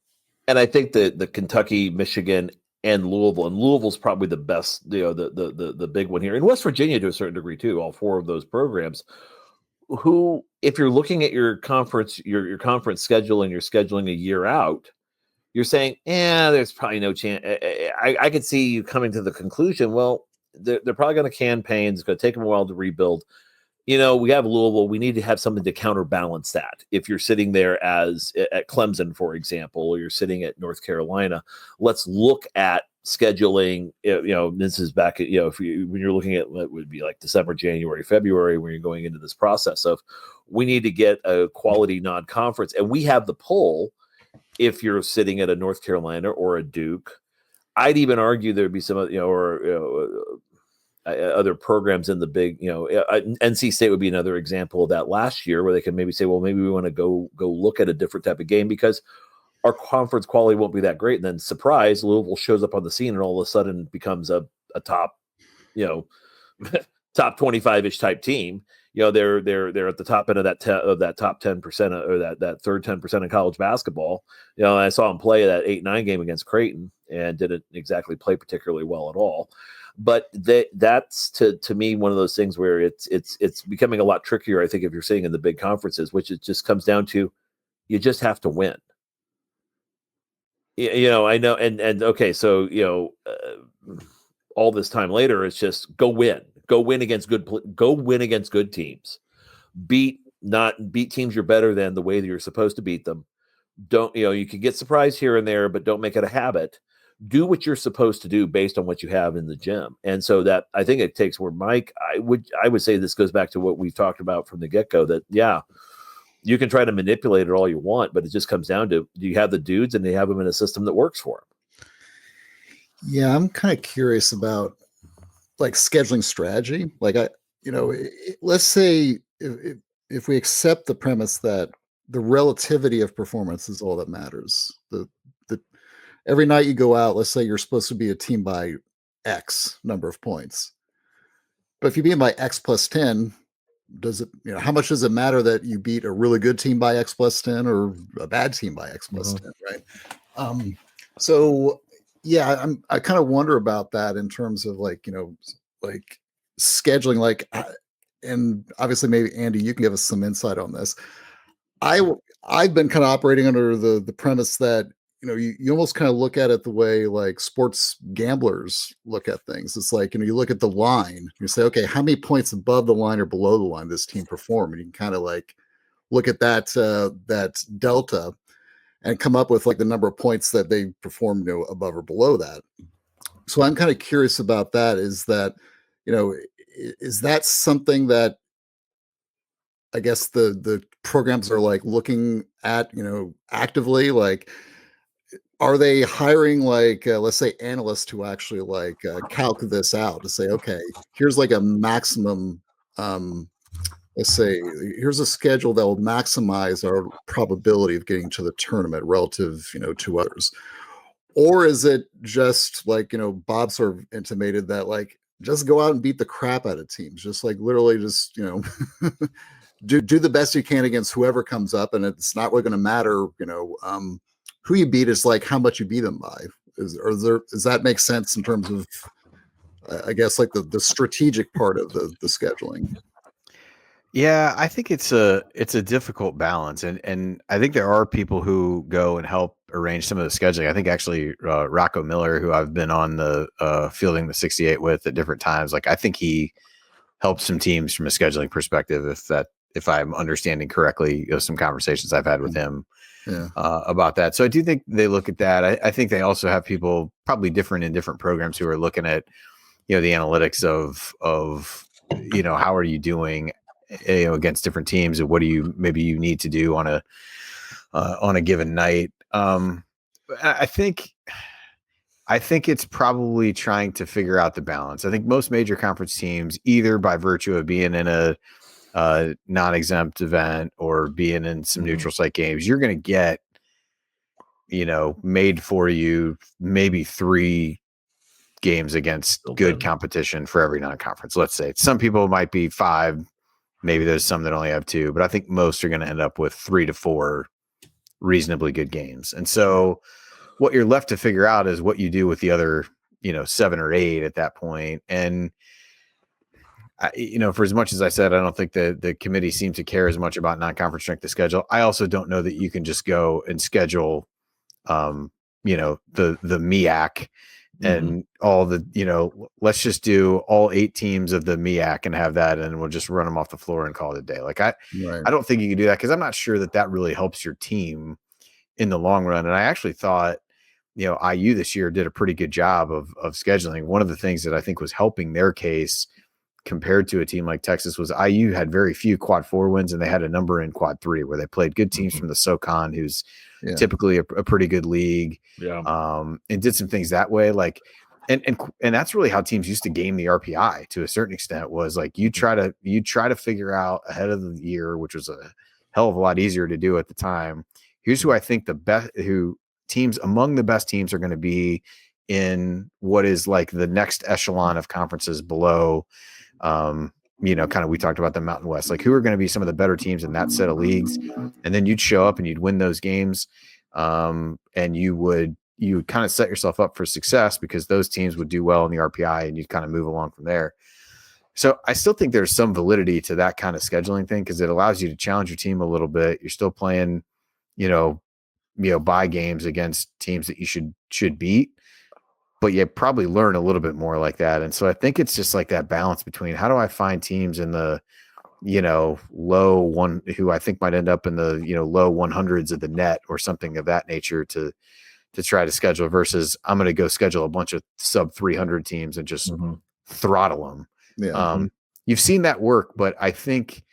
And I think that the Kentucky, Michigan, and Louisville's probably the best, the big one here. And West Virginia to a certain degree too, all four of those programs who, if you're looking at your conference, your conference schedule and you're scheduling a year out, you're saying, there's probably no chance. I could see you coming to the conclusion, well, they're probably going to campaign. It's going to take them a while to rebuild. We have Louisville. We need to have something to counterbalance that. If you're sitting there at Clemson, for example, or you're sitting at North Carolina, let's look at scheduling. This is back at, when you're looking at what would be like December, January, February, when you're going into this process of, we need to get a quality non-conference. And we have the pull. If you're sitting at a North Carolina or a Duke, I'd even argue there'd be some, other programs in the big, NC State would be another example of that last year, where they can maybe say, well, maybe we want to go look at a different type of game because our conference quality won't be that great. And then surprise, Louisville shows up on the scene and all of a sudden becomes a top, top 25-ish type team. They're at the top end of that top 10% or that third 10% of college basketball. I saw them play that 8-9 game against Creighton and didn't exactly play particularly well at all. But that's to me one of those things where it's becoming a lot trickier. I think if you're seeing in the big conferences, which it just comes down to, you just have to win. I know, and okay, so all this time later, it's just go win against good teams, beat teams you're better than the way that you're supposed to beat them. Don't you can get surprised here and there, but don't make it a habit. Do what you're supposed to do based on what you have in the gym. And so that, I think it takes where Mike, I would say this goes back to what we've talked about from the get-go, that you can try to manipulate it all you want, but it just comes down to, do you have the dudes and do you have them in a system that works for them? Yeah, I'm kind of curious about like scheduling strategy. Like let's say if we accept the premise that the relativity of performance is all that matters, every night you go out, let's say you're supposed to be a team by X number of points. But if you beat by X plus 10, how much does it matter that you beat a really good team by X plus 10 or a bad team by X plus 10, right? So yeah, I kind of wonder about that in terms of like scheduling, and obviously maybe Andy, you can give us some insight on this. I've been kind of operating under the premise that, you almost kind of look at it the way like sports gamblers look at things. It's like, you look at the line, you say, okay, how many points above the line or below the line this team perform? And you can kind of like look at that delta and come up with like the number of points that they perform above or below that. So I'm kind of curious about that. Is that, is that something that I guess the programs are like looking at, actively? Like, are they hiring like let's say analysts to actually like calc this out to say, okay, here's like a maximum, let's say here's a schedule that will maximize our probability of getting to the tournament relative, to others? Or is it just like, Bob sort of intimated that like, just go out and beat the crap out of teams, just like literally just, do the best you can against whoever comes up, and it's not really going to matter, who you beat, is like how much you beat them by. Does that make sense in terms of, I guess, like the strategic part of the scheduling? Yeah, I think it's a difficult balance, and I think there are people who go and help arrange some of the scheduling. I think actually Rocco Miller, who I've been on the fielding the 68 with at different times, like I think he helps some teams from a scheduling perspective. If I'm understanding correctly, some conversations I've had with him about that. So I do think they look at that. I think they also have people probably different in different programs who are looking at, the analytics of how are you doing, against different teams, and what do you need to do on a given night. I think it's probably trying to figure out the balance. I think most major conference teams, either by virtue of being in a non-exempt event or being in some neutral site games, you're going to get, made for you maybe 3 games against good competition for every non-conference. Let's say some people might be 5, maybe there's some that only have 2, but I think most are going to end up with 3 to 4 reasonably good games. And so what you're left to figure out is what you do with the other, 7 or 8 at that point. And for as much as I said, I don't think the committee seems to care as much about non-conference strength of schedule. I also don't know that you can just go and schedule, the MEAC and all the, let's just do all 8 teams of the MEAC and have that, and we'll just run them off the floor and call it a day. Like I don't think you can do that, because I'm not sure that really helps your team in the long run. And I actually thought, IU this year did a pretty good job of scheduling. One of the things that I think was helping their case compared to a team like Texas was IU had very few quad 4 wins, and they had a number in quad 3 where they played good teams from the SoCon, who's typically a pretty good league. And did some things that way. Like, and that's really how teams used to game the RPI to a certain extent, was like, you try to figure out ahead of the year, which was a hell of a lot easier to do at the time. Here's who I think teams among the best teams are going to be in what is like the next echelon of conferences below, kind of, we talked about the Mountain West, like who are going to be some of the better teams in that set of leagues. And then you'd show up and you'd win those games. And you would kind of set yourself up for success, because those teams would do well in the RPI and you'd kind of move along from there. So I still think there's some validity to that kind of scheduling thing, because it allows you to challenge your team a little bit. You're still playing, buy games against teams that you should beat, but you probably learn a little bit more like that. And so I think it's just like that balance between, how do I find teams in the, low one, who I think might end up in the, low 100s of the net or something of that nature to try to schedule, versus I'm going to go schedule a bunch of sub 300 teams and just throttle them. Yeah. You've seen that work, but I think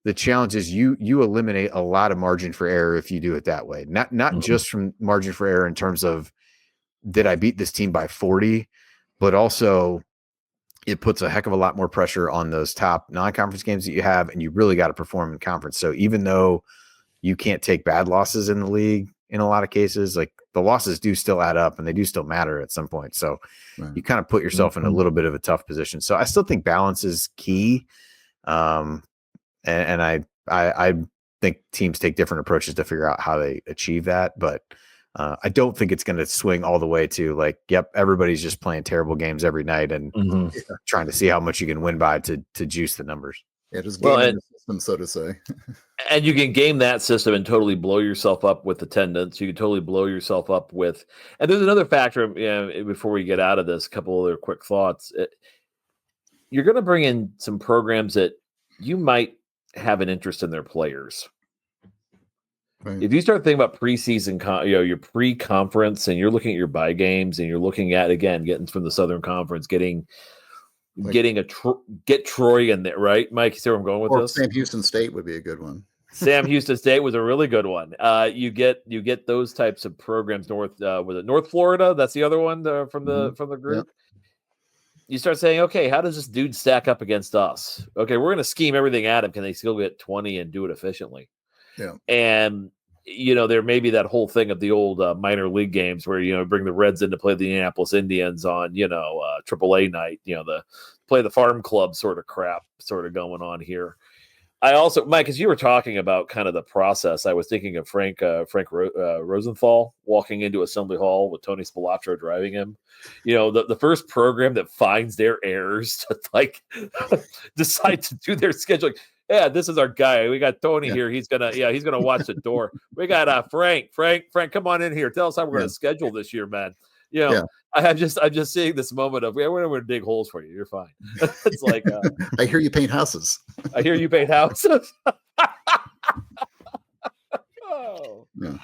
the challenge is you eliminate a lot of margin for error if you do it that way. Not just from margin for error in terms of, did I beat this team by 40, but also it puts a heck of a lot more pressure on those top non-conference games that you have, and you really got to perform in conference. So even though you can't take bad losses in the league in a lot of cases, like the losses do still add up and they do still matter at some point. So you kind of put yourself in a little bit of a tough position. So I still think balance is key. And I think teams take different approaches to figure out how they achieve that. But I don't think it's going to swing all the way to like, yep, everybody's just playing terrible games every night and trying to see how much you can win by to juice the numbers. Yeah, just gaming the system, so to say. And you can game that system and totally blow yourself up with attendance. You can totally blow yourself up with, and there's another factor, before we get out of this, a couple other quick thoughts. You're going to bring in some programs that you might have an interest in their players. Right. If you start thinking about preseason, your pre-conference, and you're looking at your bye games, and you're looking at, again, getting from the Southern Conference, get Troy in there, right, Mike? You see where I'm going with this? Sam Houston State would be a good one. Sam Houston State was a really good one. You get those types of programs. Was it North Florida? That's the other one from the group. Yep. You start saying, okay, how does this dude stack up against us? Okay, we're going to scheme everything at him. Can they still get 20 and do it efficiently? Yeah. And, there may be that whole thing of the old minor league games where, bring the Reds in to play the Indianapolis Indians on, AAA night, play the farm club sort of crap sort of going on here. I also, Mike, as you were talking about kind of the process, I was thinking of Frank Rosenthal walking into Assembly Hall with Tony Spilotro driving him. The first program that finds their errors to decide to do their scheduling. Yeah, this is our guy. We got Tony here. He's gonna watch the door. We got Frank, come on in here. Tell us how we're gonna schedule this year, man. I'm just seeing this moment of, we're going to dig holes for you. You're fine. It's like, I hear you paint houses. I hear you paint houses. Oh. Yeah.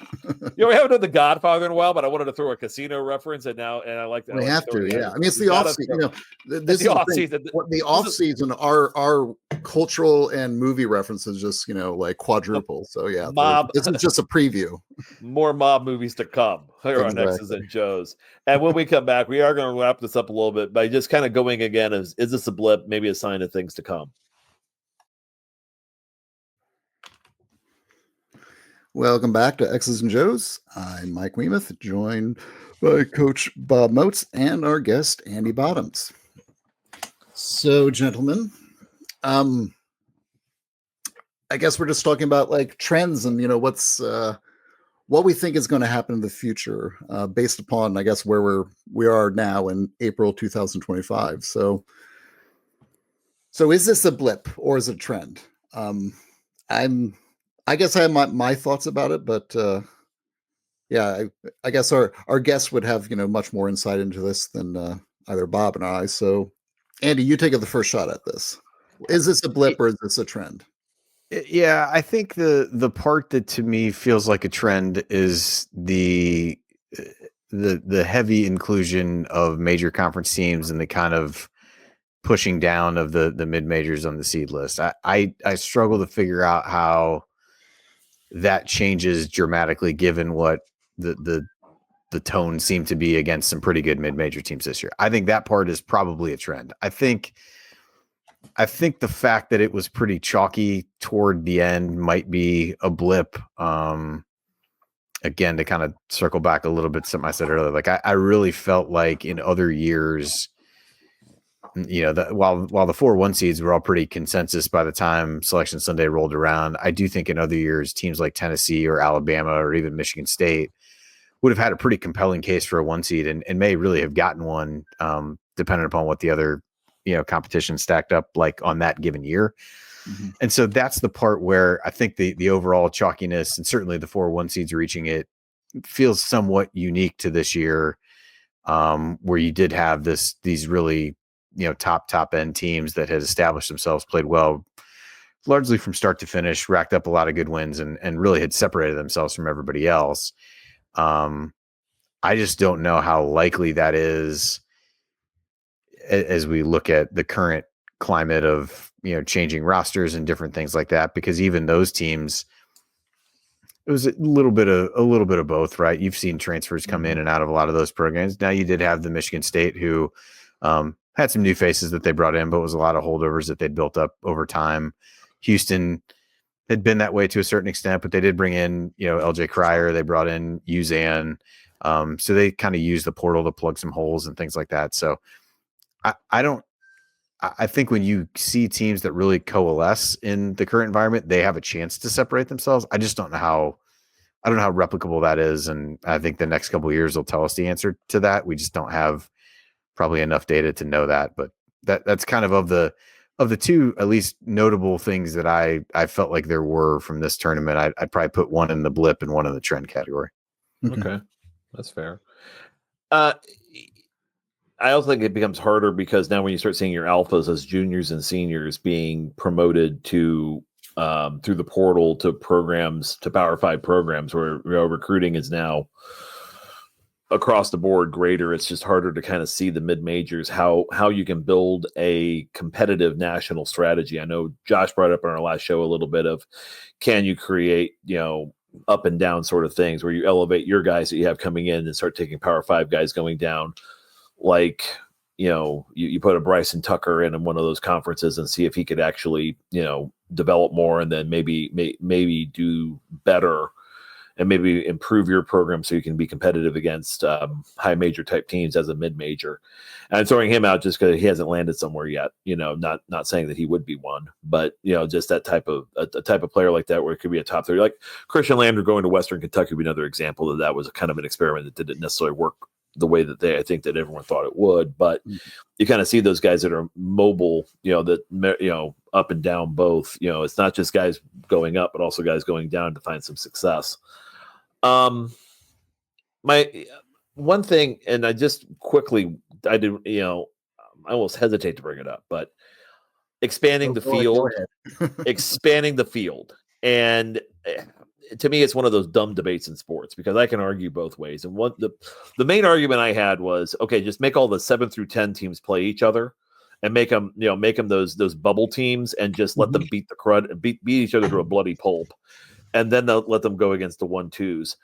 We haven't done The Godfather in a while, but I wanted to throw a casino reference, and I like that. We have to, yeah. I mean, it's the off season. This is the off season. The off season, our cultural and movie references just like quadruple. So yeah, this is just a preview. More mob movies to come. Here on X's and Joe's. And when we come back, we are going to wrap this up a little bit by just kind of going again. Is this a blip? Maybe a sign of things to come? Welcome back to X's and Joe's. I'm Mike Weemuth, joined by Coach Bob Moats and our guest, Andy Bottoms. So, gentlemen, I guess we're just talking about like trends and, what's what we think is going to happen in the future based upon, I guess, where we are now in April 2025. So is this a blip or is it a trend? I guess I have my thoughts about it, but yeah, I guess our guests would have much more insight into this than either Bob and I. So, Andy, you take the first shot at this. Is this a blip or is this a trend? Yeah, I think the part that to me feels like a trend is the heavy inclusion of major conference teams and the kind of pushing down of the mid majors on the seed list. I struggle to figure out how that changes dramatically given what the tone seemed to be against some pretty good mid major teams this year. I think that part is probably a trend. I think the fact that it was pretty chalky toward the end might be a blip. Again, to kind of circle back a little bit to something I said earlier, like I really felt like in other years, while the 4-1 seeds were all pretty consensus by the time Selection Sunday rolled around, I do think in other years, teams like Tennessee or Alabama or even Michigan State would have had a pretty compelling case for a 1 seed and may really have gotten one, depending upon what the other competition stacked up like on that given year. Mm-hmm. And so that's the part where I think the overall chalkiness and certainly the 4-1 seeds reaching it feels somewhat unique to this year, where you did have these really top end teams that had established themselves, played well largely from start to finish, racked up a lot of good wins and really had separated themselves from everybody else. I just don't know how likely that is as we look at the current climate of changing rosters and different things like that, because even those teams, it was a little bit of both, right? You've seen transfers come in and out of a lot of those programs. Now you did have the Michigan State who had some new faces that they brought in, but it was a lot of holdovers that they'd built up over time. Houston had been that way to a certain extent, but they did bring in LJ Cryer. They brought in Uzan, so they kind of used the portal to plug some holes and things like that. So I think when you see teams that really coalesce in the current environment, they have a chance to separate themselves. I just don't know how replicable that is. And I think the next couple of years will tell us the answer to that. We just don't have probably enough data to know that, but that's kind of the two, at least notable things that I felt like there were from this tournament. I'd probably put one in the blip and one in the trend category. Okay. That's fair. I also think it becomes harder because now when you start seeing your alphas as juniors and seniors being promoted to through the portal to programs, to Power 5 programs where recruiting is now across the board greater, it's just harder to kind of see the mid-majors, how you can build a competitive national strategy. I know Josh brought up on our last show a little bit of, can you create, up and down sort of things where you elevate your guys that you have coming in and start taking Power 5 guys going down. Like, you put a Bryson Tucker in one of those conferences and see if he could actually, develop more and then maybe do better and maybe improve your program so you can be competitive against high major type teams as a mid major. And I'm throwing him out just because he hasn't landed somewhere yet. Not saying that he would be one, but just that type of a type of player like that where it could be a top 30. Like Christian Lander going to Western Kentucky would be another example that was a kind of an experiment that didn't necessarily work the way that I think that everyone thought it would, but you kind of see those guys that are mobile, that, up and down both, it's not just guys going up, but also guys going down to find some success. My one thing, and I just quickly, I almost hesitate to bring it up, but expanding the field, and to me, it's one of those dumb debates in sports because I can argue both ways. And the main argument I had was, okay, just make all the 7 through 10 teams play each other and make them those bubble teams and just let them beat the crud and beat each other to a bloody pulp. And then they'll let them go against the 1-2s.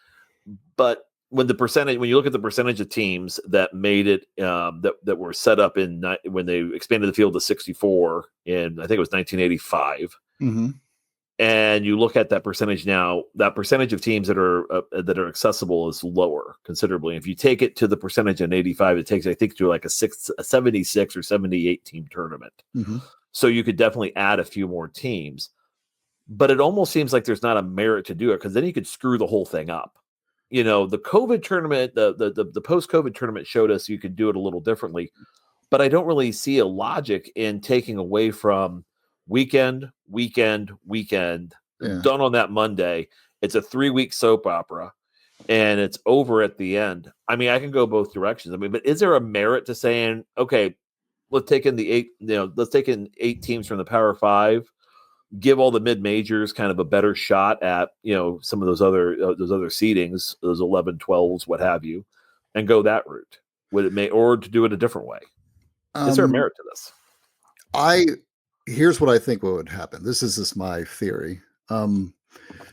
But when you look at the percentage of teams that made it, that were set up when they expanded the field to 64 in, I think it was 1985. and you look at that percentage now, that percentage of teams that are accessible is lower considerably. If you take it to the percentage in 85, it takes, I think, to like a 76 or 78 team tournament. Mm-hmm. So you could definitely add a few more teams, but it almost seems like there's not a merit to do it, because then you could screw the whole thing up. The COVID tournament, the post-COVID tournament showed us you could do it a little differently, but I don't really see a logic in taking away from weekend, Yeah. done on that Monday. It's a 3-week soap opera, and it's over at the end. I mean, I can go both directions. I mean, but is there a merit to saying, okay, let's take in 8 teams from the Power 5, give all the mid majors kind of a better shot at, some of those other seedings, those 11, 12s, what have you, and go that route? Or to do it a different way? Is there a merit to this? Here's what I think would happen. This is just my theory.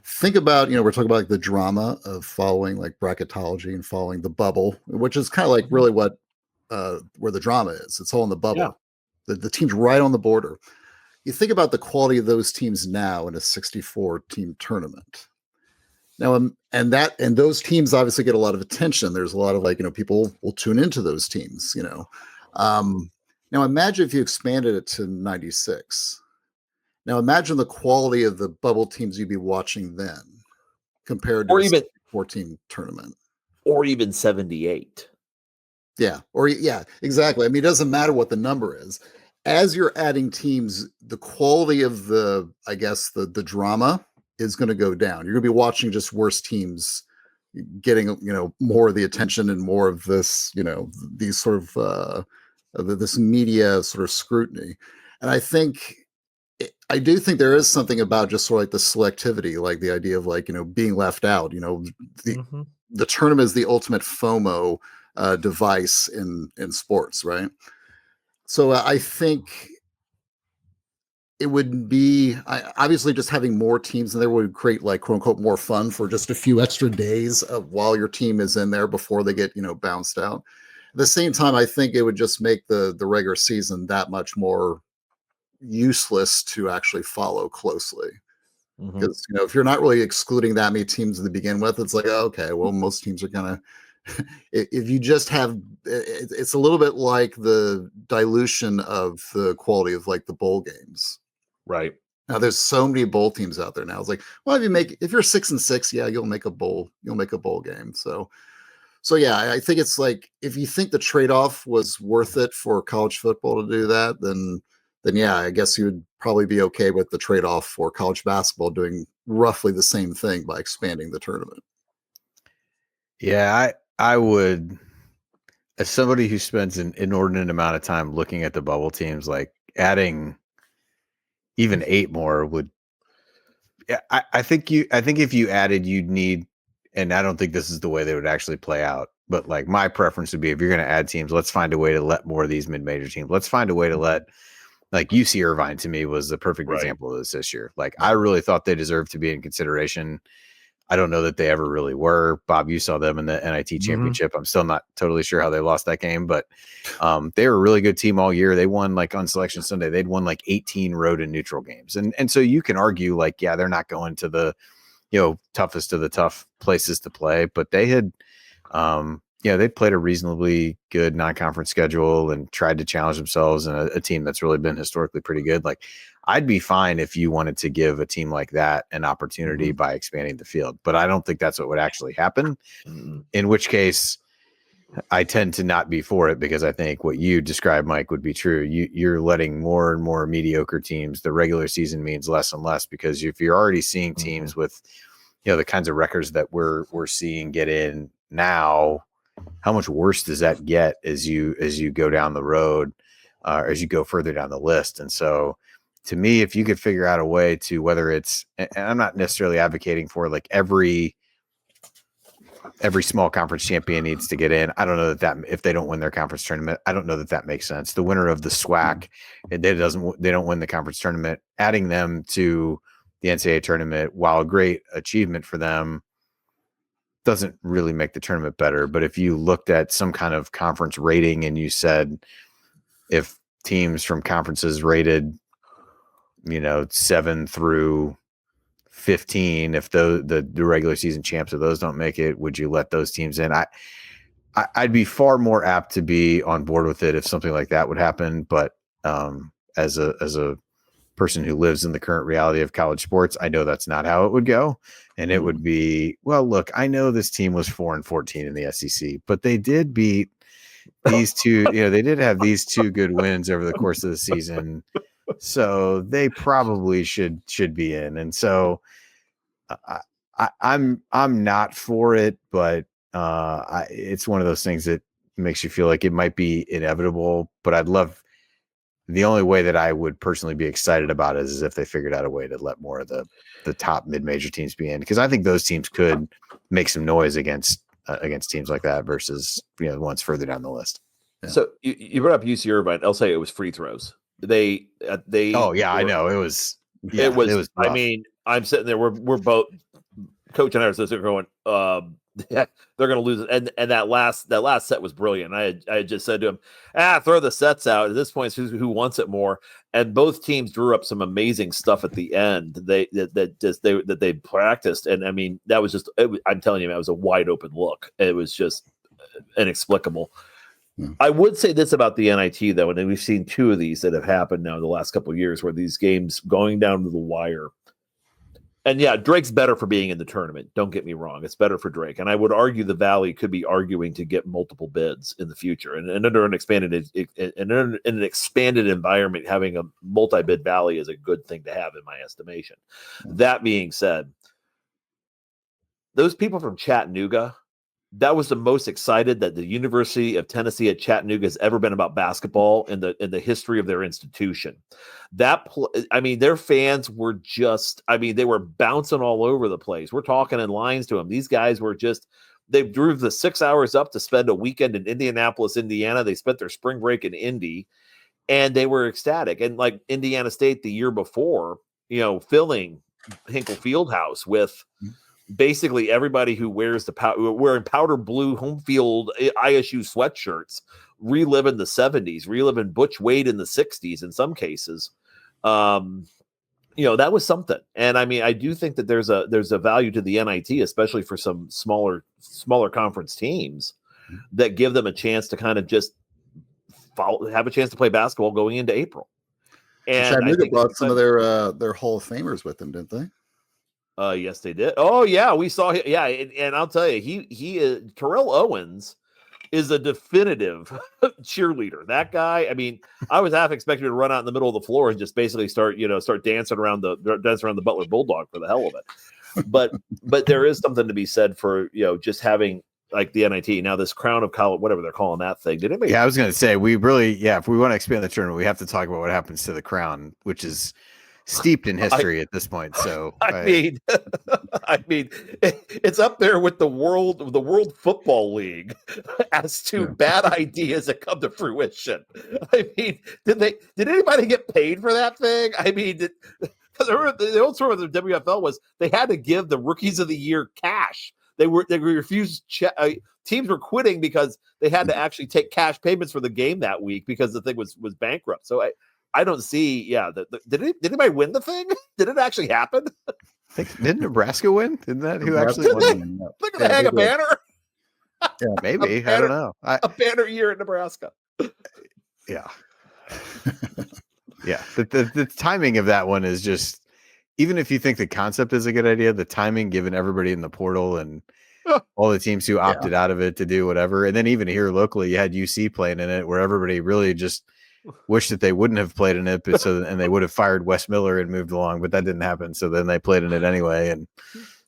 Think about, we're talking about like the drama of following like bracketology and following the bubble, which is kind of like really what where the drama is. It's all in the bubble. Yeah. The team's right on the border. You think about the quality of those teams now in a 64 team tournament. Now, and those teams obviously get a lot of attention. There's a lot of people will tune into those teams, Now imagine if you expanded it to 96. Now imagine the quality of the bubble teams you'd be watching then compared to a 14 tournament. Or even 78. Yeah. Exactly. I mean, it doesn't matter what the number is. As you're adding teams, the quality of the drama is going to go down. You're going to be watching just worse teams getting, more of the attention and more of this, these sort of this media sort of scrutiny. And I do think there is something about just sort of like the selectivity, like the idea of being left out. The tournament is the ultimate FOMO device in sports, right? So I think it would be obviously just having more teams in there would create like quote unquote more fun for just a few extra days of while your team is in there before they get bounced out. At the same time, I think it would just make the regular season that much more useless to actually follow closely. Because if you're not really excluding that many teams to begin with, it's like, okay, well, most teams are gonna. If you just have, it's a little bit like the dilution of the quality of like the bowl games. Right. Now there's so many bowl teams out there now. It's like, well, if you're 6-6, yeah, you'll make a bowl game. So yeah, I think it's like, if you think the trade-off was worth it for college football to do that, then yeah, I guess you would probably be okay with the trade-off for college basketball doing roughly the same thing by expanding the tournament. Yeah, I would, as somebody who spends an inordinate amount of time looking at the bubble teams, like adding even 8 more would. I think if you added, you'd need, and I don't think this is the way they would actually play out, but like my preference would be, if you're going to add teams, let's find a way to let more of these mid-major teams. Let's find a way to let, like UC Irvine to me was the perfect example of this year. Like I really thought they deserved to be in consideration. I don't know that they ever really were. Bob, you saw them in the NIT championship. I'm still not totally sure how they lost that game, but they were a really good team all year. They won, like on Selection Sunday, they'd won like 18 road and neutral games. And so you can argue like, yeah, they're not going to the, toughest of the tough places to play, but they had, they played a reasonably good non-conference schedule and tried to challenge themselves in a team that's really been historically pretty good. Like I'd be fine if you wanted to give a team like that an opportunity by expanding the field, but I don't think that's what would actually happen. In which case I tend to not be for it, because I think what you described, Mike, would be true. You're letting more and more mediocre teams. The regular season means less and less, because if you're already seeing teams with, the kinds of records that we're seeing get in now, how much worse does that get as you go down the road, as you go further down the list? And so to me, if you could figure out a way to, whether it's, and I'm not necessarily advocating for like every small conference champion needs to get in. I don't know that if they don't win their conference tournament, I don't know that makes sense. The winner of the SWAC, they don't win the conference tournament, adding them to the NCAA tournament, while a great achievement for them, doesn't really make the tournament better. But if you looked at some kind of conference rating and you said, if teams from conferences rated, 7 through 15, if the regular season champs of those don't make it, would you let those teams in? I'd be far more apt to be on board with it if something like that would happen. But as a person who lives in the current reality of college sports, I know that's not how it would go. And it would be, well, look, I know this team was 4-14 in the SEC, but they did beat these two, they did have these two good wins over the course of the season. So they probably should be in. And so I'm not for it, but it's one of those things that makes you feel like it might be inevitable, but the only way that I would personally be excited about it is if they figured out a way to let more of the top mid-major teams be in, because I think those teams could make some noise against teams like that versus the ones further down the list. Yeah. So you brought up UC Irvine. I'll say it was free throws. They I know it was. Yeah, it was. rough. I mean, I'm sitting there. We're both Coach and I are sitting there going, they're going to lose it. And that last set was brilliant. I had just said to him, throw the sets out. At this point, it's who wants it more. And both teams drew up some amazing stuff at the end. That they practiced. And I mean, that was just. I'm telling you, man, it was a wide open look. It was just inexplicable. I would say this about the NIT though, and we've seen two of these that have happened now in the last couple of years, where these games going down to the wire. And yeah, Drake's better for being in the tournament. Don't get me wrong. It's better for Drake. And I would argue the Valley could be arguing to get multiple bids in the future. And under an expanded environment, having a multi-bid Valley is a good thing to have in my estimation. That being said, those people from Chattanooga, that was the most excited that the University of Tennessee at Chattanooga has ever been about basketball in the history of their institution. Their fans were just, they were bouncing all over the place. We're talking in lines to them. These guys were just, they drove the 6 hours up to spend a weekend in Indianapolis, Indiana. They spent their spring break in Indy, and they were ecstatic. And like Indiana State the year before, filling Hinkle Fieldhouse with basically everybody who wears wearing powder blue home field ISU sweatshirts, reliving the 70s, reliving Butch Wade in the 60s in some cases. That was something. And I do think that there's a value to the NIT, especially for some smaller conference teams that give them a chance to kind of just have a chance to play basketball going into April. And Chattanooga brought some of their Hall of Famers with them, didn't they? Yes, they did. Oh, yeah, we saw him. Yeah, and I'll tell you, he is Terrell Owens is a definitive cheerleader. That guy. I was half expecting to run out in the middle of the floor and just basically start dancing around the Butler Bulldog for the hell of it. But there is something to be said for just having like the NIT now, this crown of college, whatever they're calling that thing. Did anybody? Yeah, I was going to say if we want to expand the tournament, we have to talk about what happens to the crown, which is steeped in history at this point. So it's up there with the World Football League as to bad ideas that come to fruition. Did anybody get paid for that thing? Because the old story of the WFL was they had to give the rookies of the year cash. They refused. Teams were quitting because they had to actually take cash payments for the game that week because the thing was bankrupt. So I don't see. Yeah, did anybody win the thing? Did it actually happen? Didn't Nebraska win? Isn't that who actually won? Look at the hang a banner. Yeah, maybe. I don't know. A banner year in Nebraska. Yeah. Yeah. The timing of that one is just, even if you think the concept is a good idea, the timing, given everybody in the portal and all the teams who opted out of it to do whatever. And then even here locally, you had UC playing in it, where everybody really just wished that they wouldn't have played in it, and they would have fired Wes Miller and moved along, but that didn't happen. So then they played in it anyway and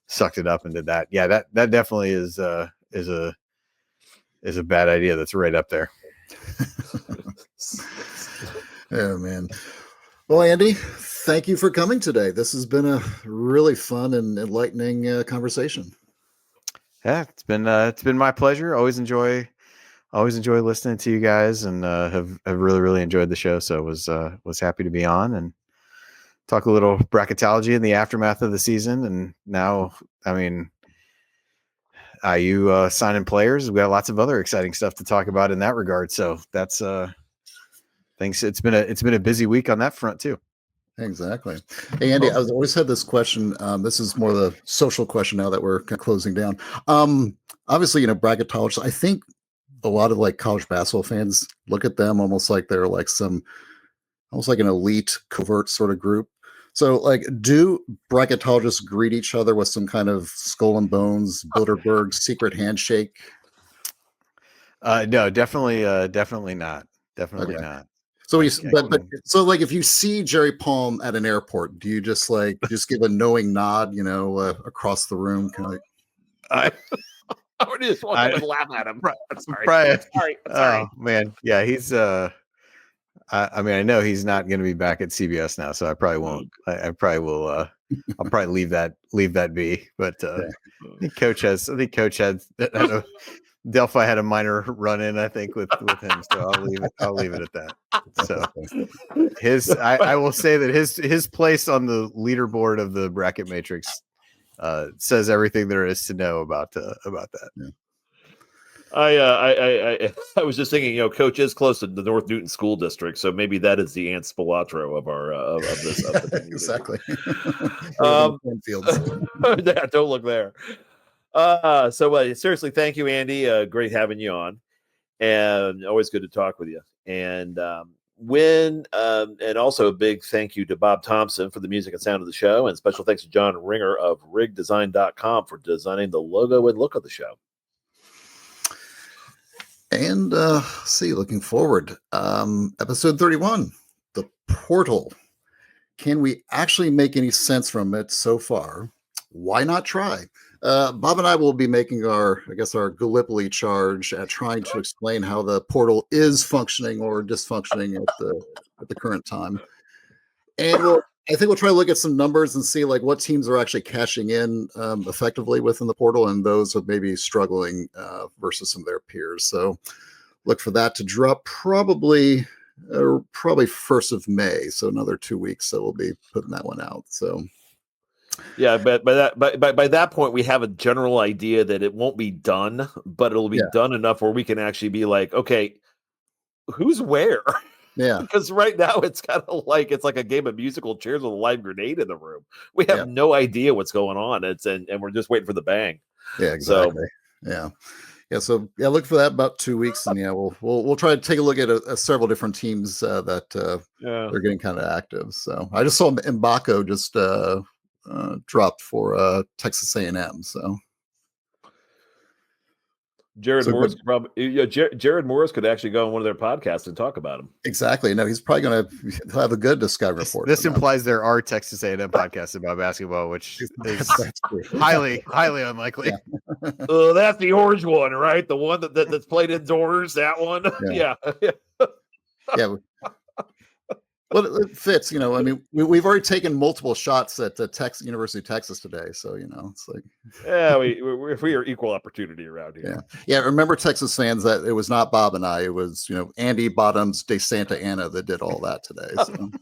sucked it up and did that. Yeah, that definitely is a bad idea. That's right up there. Oh man. Well, Andy, thank you for coming today. This has been a really fun and enlightening conversation. Yeah, it's been my pleasure. Always enjoy listening to you guys, and have really, really enjoyed the show. So was happy to be on and talk a little bracketology in the aftermath of the season. And now, IU signing players. We've got lots of other exciting stuff to talk about in that regard. So that's thanks. It's been a busy week on that front too. Exactly. Hey, Andy, I've always had this question. This is more the social question now that we're kind of closing down. Obviously, bracketologists, I think a lot of like college basketball fans look at them almost like they're like almost like an elite covert sort of group. So like, do bracketologists greet each other with some kind of skull and bones, Bilderberg secret handshake? No, definitely not. Definitely Okay. not. So I like if you see Jerry Palm at an airport, do you just give a knowing nod, across the room, kind of like, I would just want to laugh at him. Sorry. Sorry. Oh man, yeah, he's I mean, I know he's not going to be back at CBS now, so I probably won't. I probably will. I'll probably leave that be. But I think Coach had Delphi had a minor run in, I think, with him. So I'll leave it at that. So I will say that his place on the leaderboard of the bracket matrix says everything there is to know about that. Yeah. I was just thinking, Coach is close to the North Newton School District, so maybe that is the Ant Spilatro of our of this. Exactly. Yeah, don't look there. So seriously, thank you, Andy. Great having you on, and always good to talk with you. And and also a big thank you to Bob Thompson for the music and sound of the show, and special thanks to John Ringer of rigdesign.com for designing the logo and look of the show. And looking forward, episode 31, the portal. Can we actually make any sense from it so far? Why not try? Bob and I will be making our Gallipoli charge at trying to explain how the portal is functioning or dysfunctioning at the current time. And I think we'll try to look at some numbers and see like what teams are actually cashing in effectively within the portal and those who may be struggling versus some of their peers. So look for that to drop probably 1st of May. So another 2 weeks. So we'll be putting that one out. So yeah, but by that point we have a general idea that it won't be done, but it'll be done enough where we can actually be like, okay, who's where? Yeah, because right now it's kind of like it's like a game of musical chairs with a live grenade in the room. We have no idea what's going on. And we're just waiting for the bang. Yeah, exactly. So, So look for that about 2 weeks, and we'll try to take a look at several different teams that they're getting kind of active. So I just saw Mbako just dropped for Texas A&M. So. Jared Morris could probably Jared Morris could actually go on one of their podcasts and talk about him. Exactly. No, he's probably going to have a good Discovery report. This implies there are Texas A&M podcasts about basketball, which is highly unlikely. Yeah. That's the orange one, right? The one that's played indoors. That one. Yeah. Yeah. Well, it fits. I mean, we've already taken multiple shots at the University of Texas today, so it's like, we are equal opportunity around here. Yeah. Remember, Texas fans, that it was not Bob and I; it was Andy Bottoms de Santa Ana that did all that today. So.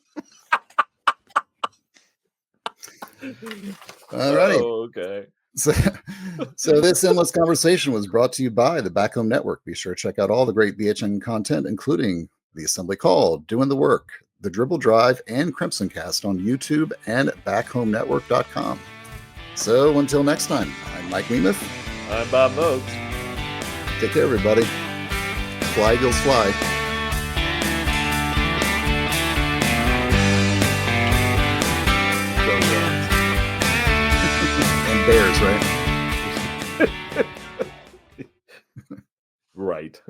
All right. Oh, okay. So this endless conversation was brought to you by the Back Home Network. Be sure to check out all the great BHN content, including the Assembly Call, Doing the Work, the Dribble Drive, and Crimson Cast on YouTube and backhomenetwork.com. So until next time, I'm Mike Weemuth. I'm Bob Moats. Take care, everybody. Fly, Eagles, fly. Go Guns. And Bears, right? Right.